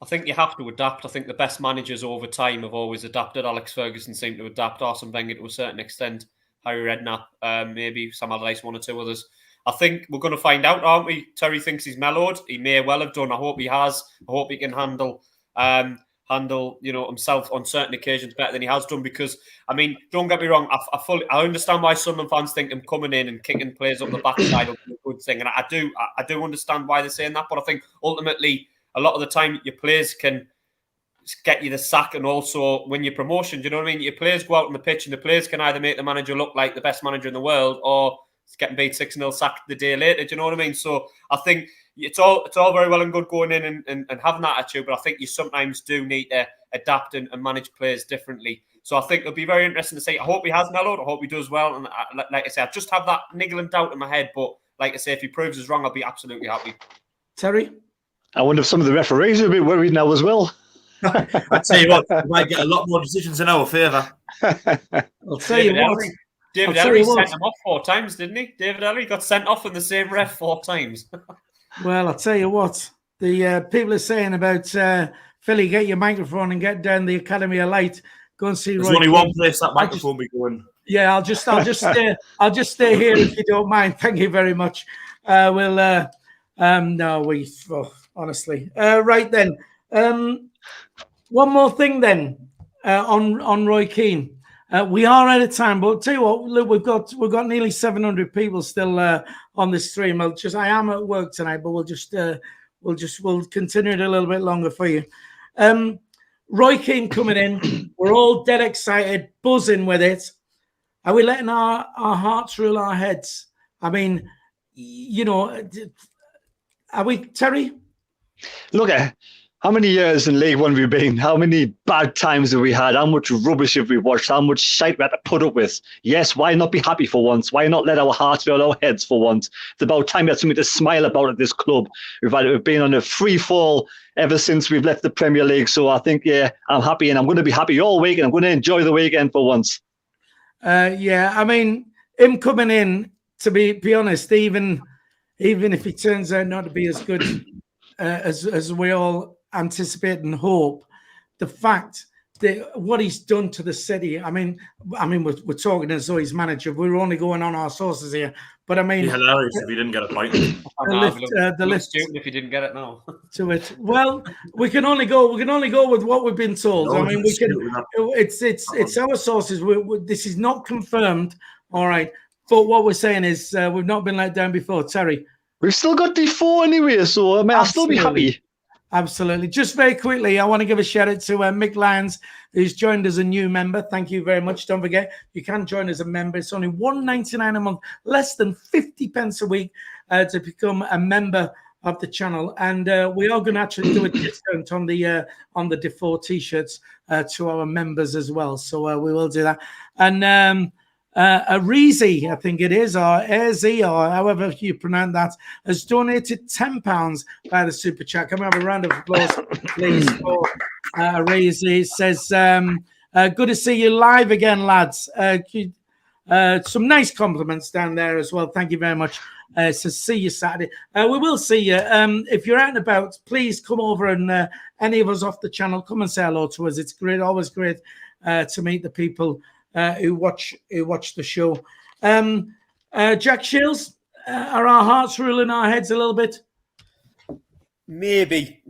I think you have to adapt. I think the best managers over time have always adapted. Alex Ferguson seemed to adapt. Arsene Wenger to a certain extent. Harry Redknapp, maybe Sam Allardyce, one or two others. I think we're going to find out, aren't we? Terry thinks he's mellowed. He may well have done. I hope he has. I hope he can handle you know, himself on certain occasions better than he has done. Because, I mean, don't get me wrong, I understand why Sunderland fans think him coming in and kicking players up the backside will be a good thing, and I do understand why they're saying that. But I think ultimately, a lot of the time, your players can get you the sack and also win your promotion. Do you know what I mean? Your players go out on the pitch and the players can either make the manager look like the best manager in the world or getting beat 6-0 sacked the day later. Do you know what I mean? So I think it's all very well and good going in and having that attitude, but I think you sometimes do need to adapt and manage players differently. So I think it'll be very interesting to see. I hope he has mellowed. I hope he does well. And like I say, I just have that niggling doubt in my head. But like I say, if he proves us wrong, I'll be absolutely happy. Terry? I wonder if some of the referees are a bit worried now as well. I tell you what, we might get a lot more decisions in our favour. I'll tell you what. David Ellery sent him off 4 times, didn't he? David Ellery got sent off in the same ref 4 times. Well, I'll tell you what. The people are saying about Philly, get your microphone and get down the Academy of Light. Go and see. There's Roy only Keane. one place that microphone be going. Yeah, I'll just stay here if you don't mind. Thank you very much. Honestly. Right then. One more thing then on Roy Keane. We are out of time, but I'll tell you what, look, we've got nearly 700 people still on this stream. I am at work tonight, but we'll continue it a little bit longer for you. Roy Keane coming in. We're all dead excited, buzzing with it. Are we letting our hearts rule our heads? I mean, are we, Terry? Look at how many years in League One have we been? How many bad times have we had? How much rubbish have we watched? How much shite we had to put up with? Yes, why not be happy for once? Why not let our hearts roll our heads for once? It's about time we had something to smile about at this club. We've been on a free fall ever since we've left the Premier League. So I think, I'm happy, and I'm going to be happy all week, and I'm going to enjoy the weekend for once. I mean, him coming in, to be honest, even if he turns out not to be as good as we all anticipate and hope, the fact that what he's done to the city, I mean, we're talking as though he's manager. We're only going on our sources here, but I mean, it'd be hilarious if he didn't get a point. The lift if he didn't get it now. To it. Well, we can only go with what we've been told. No, I mean, it's our sources. This is not confirmed, all right. But what we're saying is we've not been let down before, Terry. We've still got Defoe anyway, so I mean, I'll still be happy. Absolutely. Just very quickly, I want to give a shout out to Mick Lyons, who's joined as a new member. Thank you very much. Don't forget, you can join as a member. It's only $1.99 a month, less than 50 pence a week to become a member of the channel. And we are going to actually do a discount on the Defoe t-shirts to our members as well. So we will do that. And Arizi, I think it is, or Airzy, or however you pronounce that, has donated £10 by the super chat. Can we have a round of applause, please, for Arizi? It says, good to see you live again, lads. Some nice compliments down there as well. Thank you very much. So see you Saturday. We will see you. If you're out and about, please come over, and any of us off the channel, come and say hello to us. It's great, always great to meet the people who watch the show. Jack Shields, are our hearts ruling our heads a little bit? Maybe.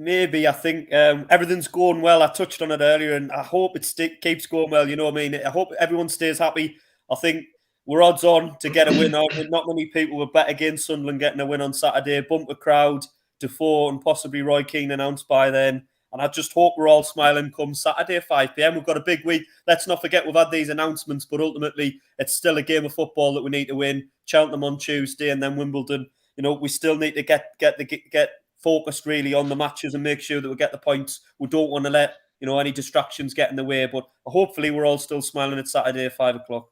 I think everything's going well. I touched on it earlier, and I hope it keeps going well. You know what I mean? I hope everyone stays happy. I think we're odds on to get a win out. Not many people were bet against Sunderland getting a win on Saturday. Bumper crowd, Defoe, and possibly Roy Keane announced by then. And I just hope we're all smiling come Saturday, 5 p.m. We've got a big week. Let's not forget we've had these announcements, but ultimately it's still a game of football that we need to win. Cheltenham on Tuesday and then Wimbledon. You know, we still need to get focused really on the matches and make sure that we get the points. We don't want to let any distractions get in the way. But hopefully we're all still smiling at Saturday at 5 o'clock.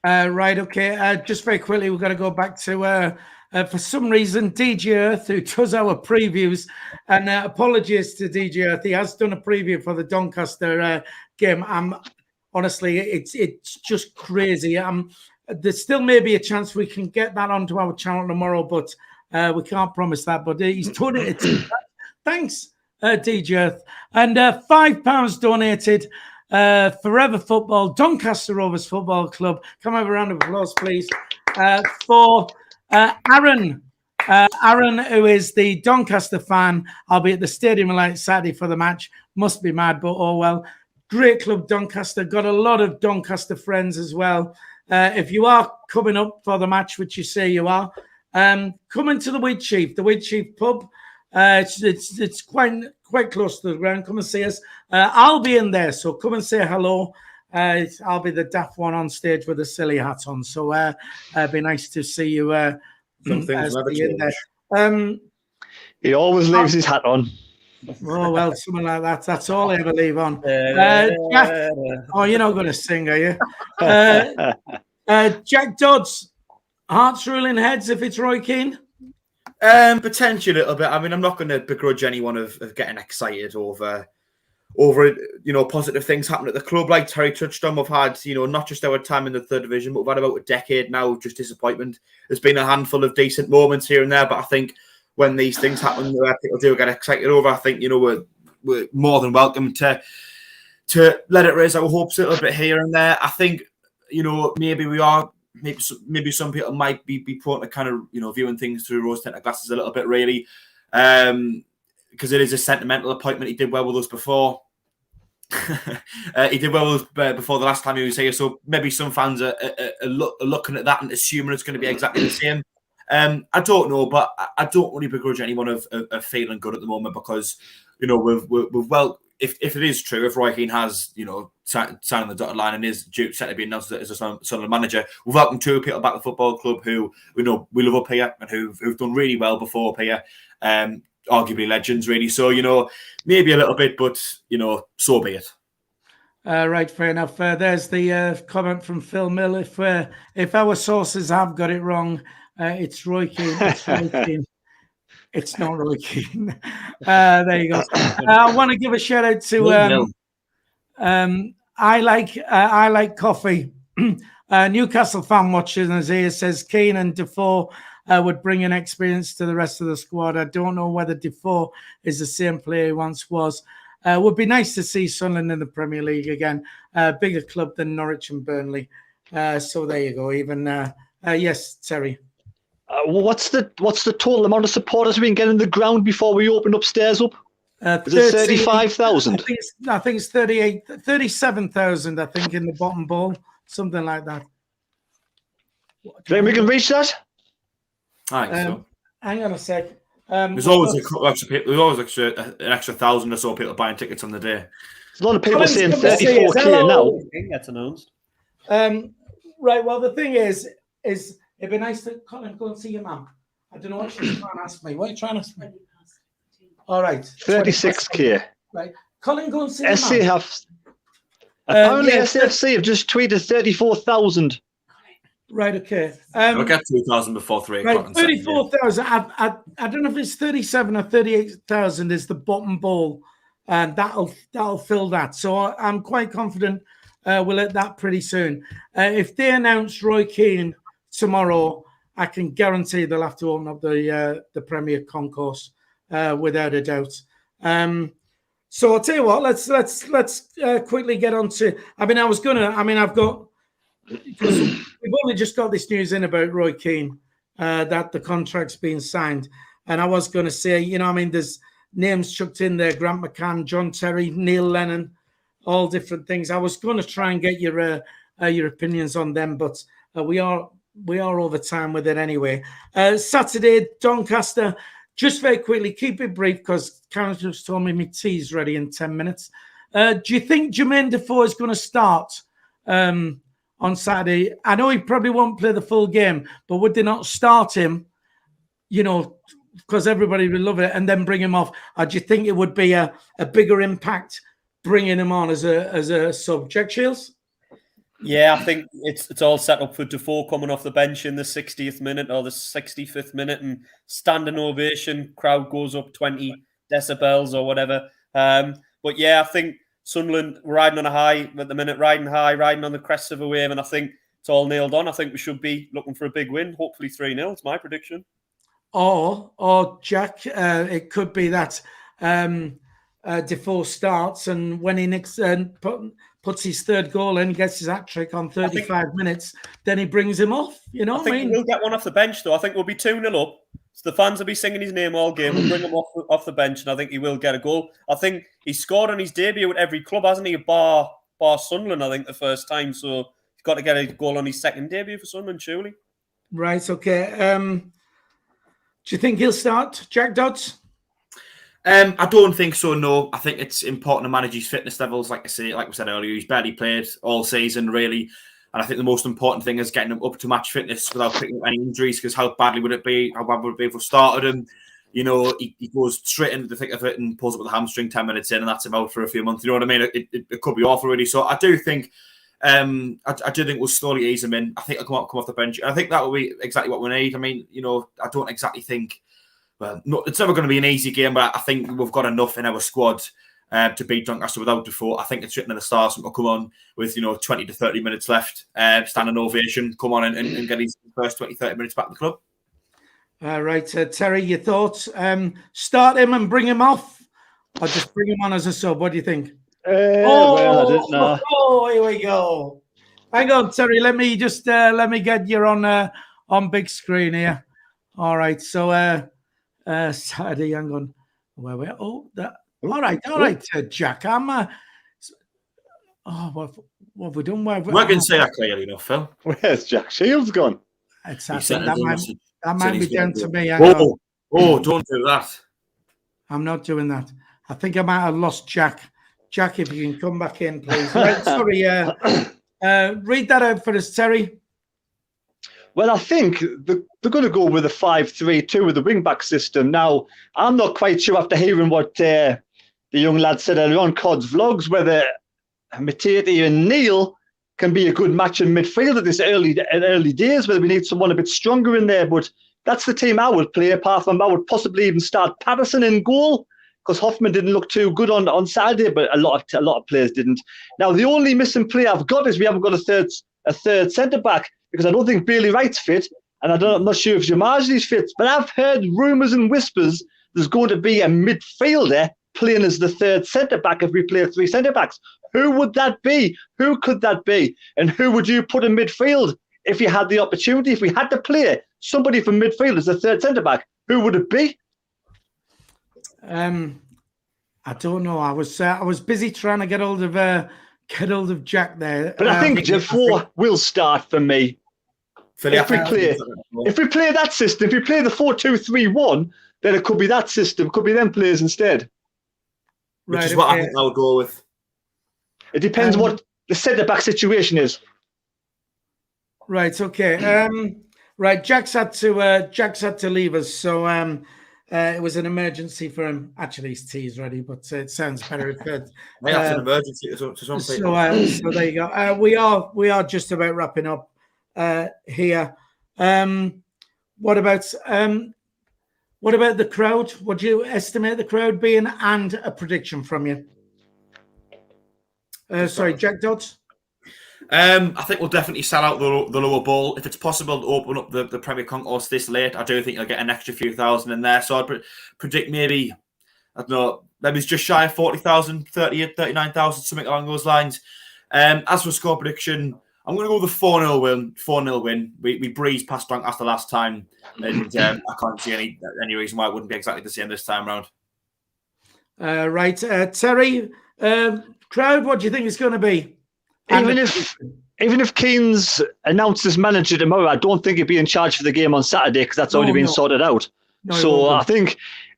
Right, okay. Just very quickly, we've got to go back to, for some reason, DJ Earth, who does our previews. And apologies to DJ Earth. He has done a preview for the Doncaster game. Honestly, it's just crazy. There still may be a chance we can get that onto our channel tomorrow, but we can't promise that. But he's done it. Thanks, DJ Earth. And £5 donated. Forever Football, Doncaster Rovers Football Club. Come have a round of applause, please, for Aaron. Aaron, who is the Doncaster fan. I'll be at the Stadium of Light Saturday for the match. Must be mad, but oh well. Great club, Doncaster. Got a lot of Doncaster friends as well. If you are coming up for the match, which you say you are, come into the Wheat Chief pub. It's quite close to the ground. Come and see us. I'll be in there, so come and say hello. I'll be the daft one on stage with a silly hat on. So it'd be nice to see you. Some things never change. He always leaves his hat on. Oh well, something like that. That's all I ever leave on. Jack, you're not going to sing, are you? Jack Dodds, hearts ruling heads if it's Roy Keane. Potentially a little bit. I mean, I'm not going to begrudge anyone of getting excited over over, positive things happen at the club. Like Terry touched on, we've had, not just our time in the third division, but we've had about a decade now of just disappointment. There's been a handful of decent moments here and there, but I think when these things happen, where people do get excited over, I think, we're more than welcome to let it raise our hopes a little bit here and there. I think, maybe some people might be prone to kind of, viewing things through rose-tinted glasses a little bit, really, because it is a sentimental appointment. He did well with us before. He did well with us before the last time he was here, so maybe some fans are looking at that and assuming it's going to be exactly the same. I don't know, but I don't really begrudge anyone of feeling good at the moment, because if it is true, if Roy Keane has signed on the dotted line and is set to be announced as a Sunderland manager, we've welcomed two people back to the football club who we love up here and who've done really well before up here. Arguably legends, really. So, maybe a little bit, but, so be it. Right, fair enough. There's the comment from Phil Mill. If our sources have got it wrong, it's Roy Keane. It's Roy Keane. It's not Roy Keane. There you go. I want to give a shout out to I like coffee. Newcastle fan watching us here says Keane and Defoe would bring an experience to the rest of the squad. I don't know whether Defoe is the same player he once was. Would be nice to see Sunderland in the Premier League again. Bigger club than Norwich and Burnley. So there you go. Even yes, Terry. What's the total amount of supporters we can get in the ground before we open upstairs up? Is it 35,000? I think it's 37,000. I think in the bottom bowl, something like that. Do you think we can reach that? I think so. Hang on a sec. There's always an extra 1,000 or so people buying tickets on the day. There's a lot of people saying 34k now. That's announced. Right. Well, the thing is it'd be nice to Colin go and see your mum. I don't know what she's trying to ask me. What are you trying to ask me? All right. 36k. Right. Colin, go and see your mum. Apparently, SAFC have just tweeted 34,000. Right, okay. I'll get 2,000 before 3 o'clock. Right, 34,000. I don't know if it's 37 or 38,000 is the bottom bowl, and that'll fill that. So I'm quite confident we'll hit that pretty soon. If they announce Roy Keane tomorrow, I can guarantee they'll have to open up the Premier Concourse without a doubt. So I'll tell you what. Let's quickly get on to. I've got. Because we've only just got this news in about Roy Keane that the contract's been signed, and I was going to say, there's names chucked in there: Grant McCann, John Terry, Neil Lennon, all different things. I was going to try and get your opinions on them, but we are over time with it anyway. Saturday, Doncaster. Just very quickly, keep it brief because Karen just told me my tea's ready in 10 minutes. Do you think Jermain Defoe is going to start on Saturday? I know he probably won't play the full game, but would they not start him, because everybody would love it, and then bring him off? Or do you think it would be a bigger impact bringing him on as a sub? Jack Shields? Yeah, I think it's all set up for Defoe coming off the bench in the 60th minute or the 65th minute, and standing ovation, crowd goes up 20 decibels or whatever. But yeah, I think Sunderland riding on a high at the minute, riding on the crest of a wave, and I think it's all nailed on. I think we should be looking for a big win, hopefully 3-0. It's my prediction. Or Jack, it could be that Defoe starts, and when he puts his third goal in, gets his hat-trick on 35 minutes, then he brings him off. I think we'll get one off the bench, though. I think we'll be 2-0 up. So the fans will be singing his name all game. We'll bring him off the bench, and I think he will get a goal. I think he scored on his debut at every club, hasn't he? Bar Sunderland, I think, the first time. So he's got to get a goal on his second debut for Sunderland, surely. Right, okay. Do you think he'll start, Jack Dodds? I don't think so, no. I think it's important to manage his fitness levels. Like we said earlier, he's barely played all season, really. And I think the most important thing is getting him up to match fitness without picking up any injuries, because how bad would it be if we started him? He goes straight into the thick of it and pulls up with a hamstring 10 minutes in, and that's him out for a few months. You know what I mean? It could be awful, really. So I do think we'll slowly ease him in. I think he'll come off the bench. And I think that will be exactly what we need. I don't exactly think... Well, no, it's never going to be an easy game, but I think we've got enough in our squad to beat Doncaster without Defoe. I think it's written in the stars to come on with 20 to 30 minutes left, standing ovation, come on and get his first 20, 30 minutes back in the club. Right, Terry, your thoughts? Start him and bring him off, or just bring him on as a sub? What do you think? Well, I didn't know. Oh, here we go. Hang on, Terry. Let me get you on big screen here. All right. So Saturday, hang on. All right, Jack. What have we done? We're going to say that clearly enough, Phil. Where's Jack Shields gone? That might be down to me. Oh, don't do that. I'm not doing that. I think I might have lost Jack. Jack, if you can come back in, please. Right, sorry. Read that out for us, Terry. Well, I think they're going to go with a 5-3-2 with the wing-back system. Now, I'm not quite sure after hearing what the young lad said earlier on Cod's vlogs, whether Matete and Neil can be a good match in midfield at this early days, whether we need someone a bit stronger in there. But that's the team I would play. Apart from I would possibly even start Patterson in goal, because Hoffman didn't look too good on Saturday, but a lot of players didn't. Now, the only missing player I've got is we haven't got a third centre-back, because I don't think Bailey Wright's fit, and I'm not sure if Jamajli's fit, but I've heard rumours and whispers there's going to be a midfielder playing as the third centre-back if we play 3 centre-backs. Who would that be? Who could that be? And who would you put in midfield if you had the opportunity? If we had to play somebody from midfield as the third centre-back, who would it be? I don't know. I was busy trying to get hold of Jack there. But I think Defoe will start for me. If we play that system, if we play the 4-2-3-1, then it could be that system, could be them players instead. Which is what I think I would go with. It depends what the centre-back situation is. Right, okay. Right, Jack's had to leave us, so it was an emergency for him. Actually, his tea is ready, but it sounds better if it. That's an emergency to some people. So there you go. We are just about wrapping up here. What about the crowd? What do you estimate the crowd being, and a prediction from you? Sorry, Jack Dodds. I think we'll definitely sell out the lower bowl. If it's possible to open up the Premier Concourse this late, I do think you'll get an extra few thousand in there. So I'd predict maybe, I don't know, maybe it's just shy of 40,000, 38, 39,000, something along those lines. As for score prediction, I'm going to go with a 4-0 win. 4-0 win. We breezed past Doncaster last time, and I can't see any reason why it wouldn't be exactly the same this time around. Right, Terry, crowd, what do you think it's going to be? Even if Keane's announced as manager tomorrow, I don't think he'd be in charge for the game on Saturday, because that's already been sorted out. So I think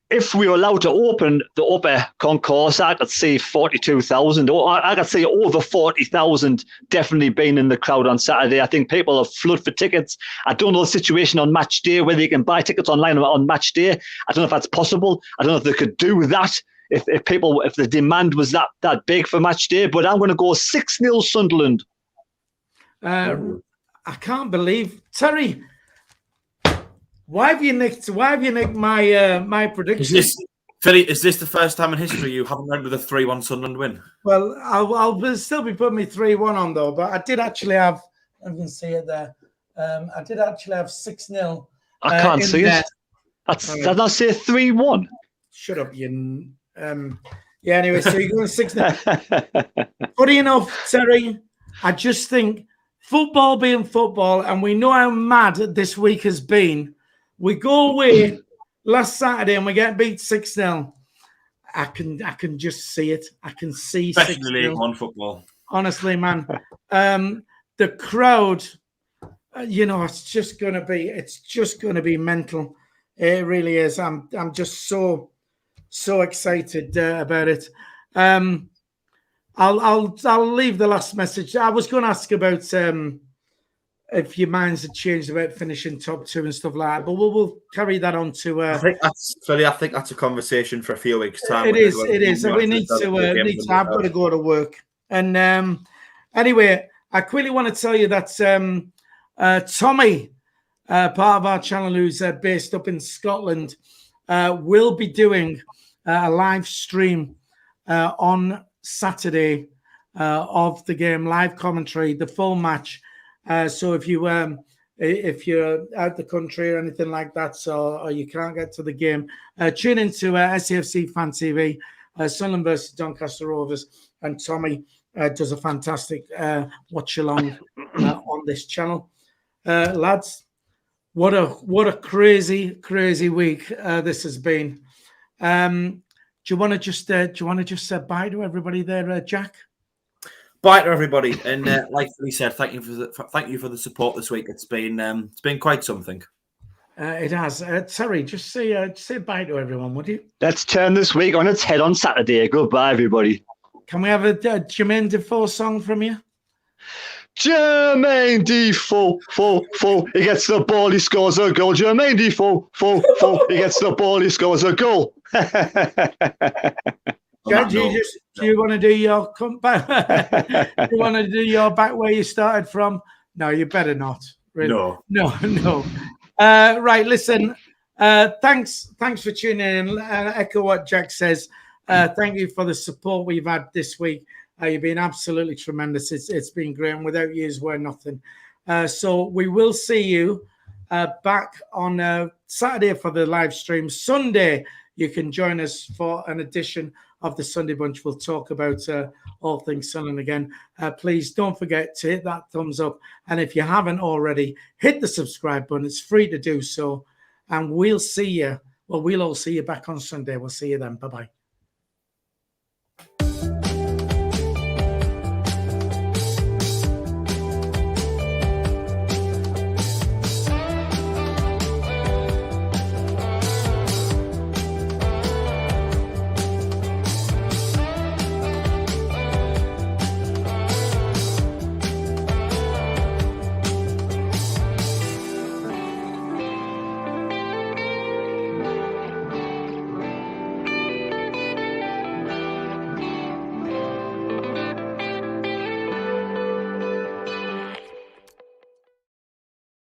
if we were allowed to open the upper concourse, I could see 42,000, or I could see over 40,000 definitely being in the crowd on Saturday. I think people have flooded for tickets. I don't know the situation on match day, whether you can buy tickets online on match day. I don't know if that's possible. I don't know if they could do that. If the demand was that big for match day, but I'm going to go 6-0 Sunderland. I can't believe, Terry. Why have you nicked my prediction? Is this the first time in history you haven't went with a 3-1 Sunderland win? Well, I'll still be putting me 3-1 on though, but I did actually have. I can see it there. I did actually have 6-0. I can't see it. Did I say 3-1? Shut up, you. Yeah, anyway, so you're going 6-0. Funny enough, Terry, I just think football being football, and we know how mad this week has been. We go away last Saturday and we get beat 6-0. I can just see it. I can see 6-0. League One football. Honestly, man. The crowd, it's just gonna be mental. It really is. I'm just so excited about it. I'll leave the last message. I was going to ask about if your minds had changed about finishing top 2 and stuff like that, but we'll carry that on to. I think that's a conversation for a few weeks' time. It is. We need to. I've got to go to work, and anyway, I quickly want to tell you that Tommy, part of our channel, who's based up in Scotland, will be doing a live stream on Saturday of the game, live commentary, the full match. So if you're out the country or anything like that, or you can't get to the game, tune into SAFC Fan TV, Sunderland versus Doncaster Rovers, and Tommy does a fantastic watch along on this channel. Lads, what a crazy week this has been. Do you want to just say bye to everybody there, Jack? Bye to everybody, and like Lee said, thank you for the support this week. It's been quite something. It has. Terry, just say bye to everyone, would you? Let's turn this week on its head on Saturday. Goodbye, everybody. Can we have a Jermain Defoe song from you? Jermain Defoe, he gets the ball, he scores a goal. Jermain Defoe, he gets the ball, he scores a goal. Judge, do you want to do your comeback? Do you want to do your back where you started from? No, you better not. Really. No. Right, listen. Thanks for tuning in. And echo what Jack says. Thank you for the support we've had this week. You've been absolutely tremendous. It's been great, and without you, we're nothing. So we will see you back on Saturday for the live stream. Sunday, you can join us for an edition of the Sunday Bunch. We'll talk about all things Sunderland again. Please don't forget to hit that thumbs up. And if you haven't already, hit the subscribe button. It's free to do so. And we'll see you. Well, we'll all see you back on Sunday. We'll see you then. Bye-bye.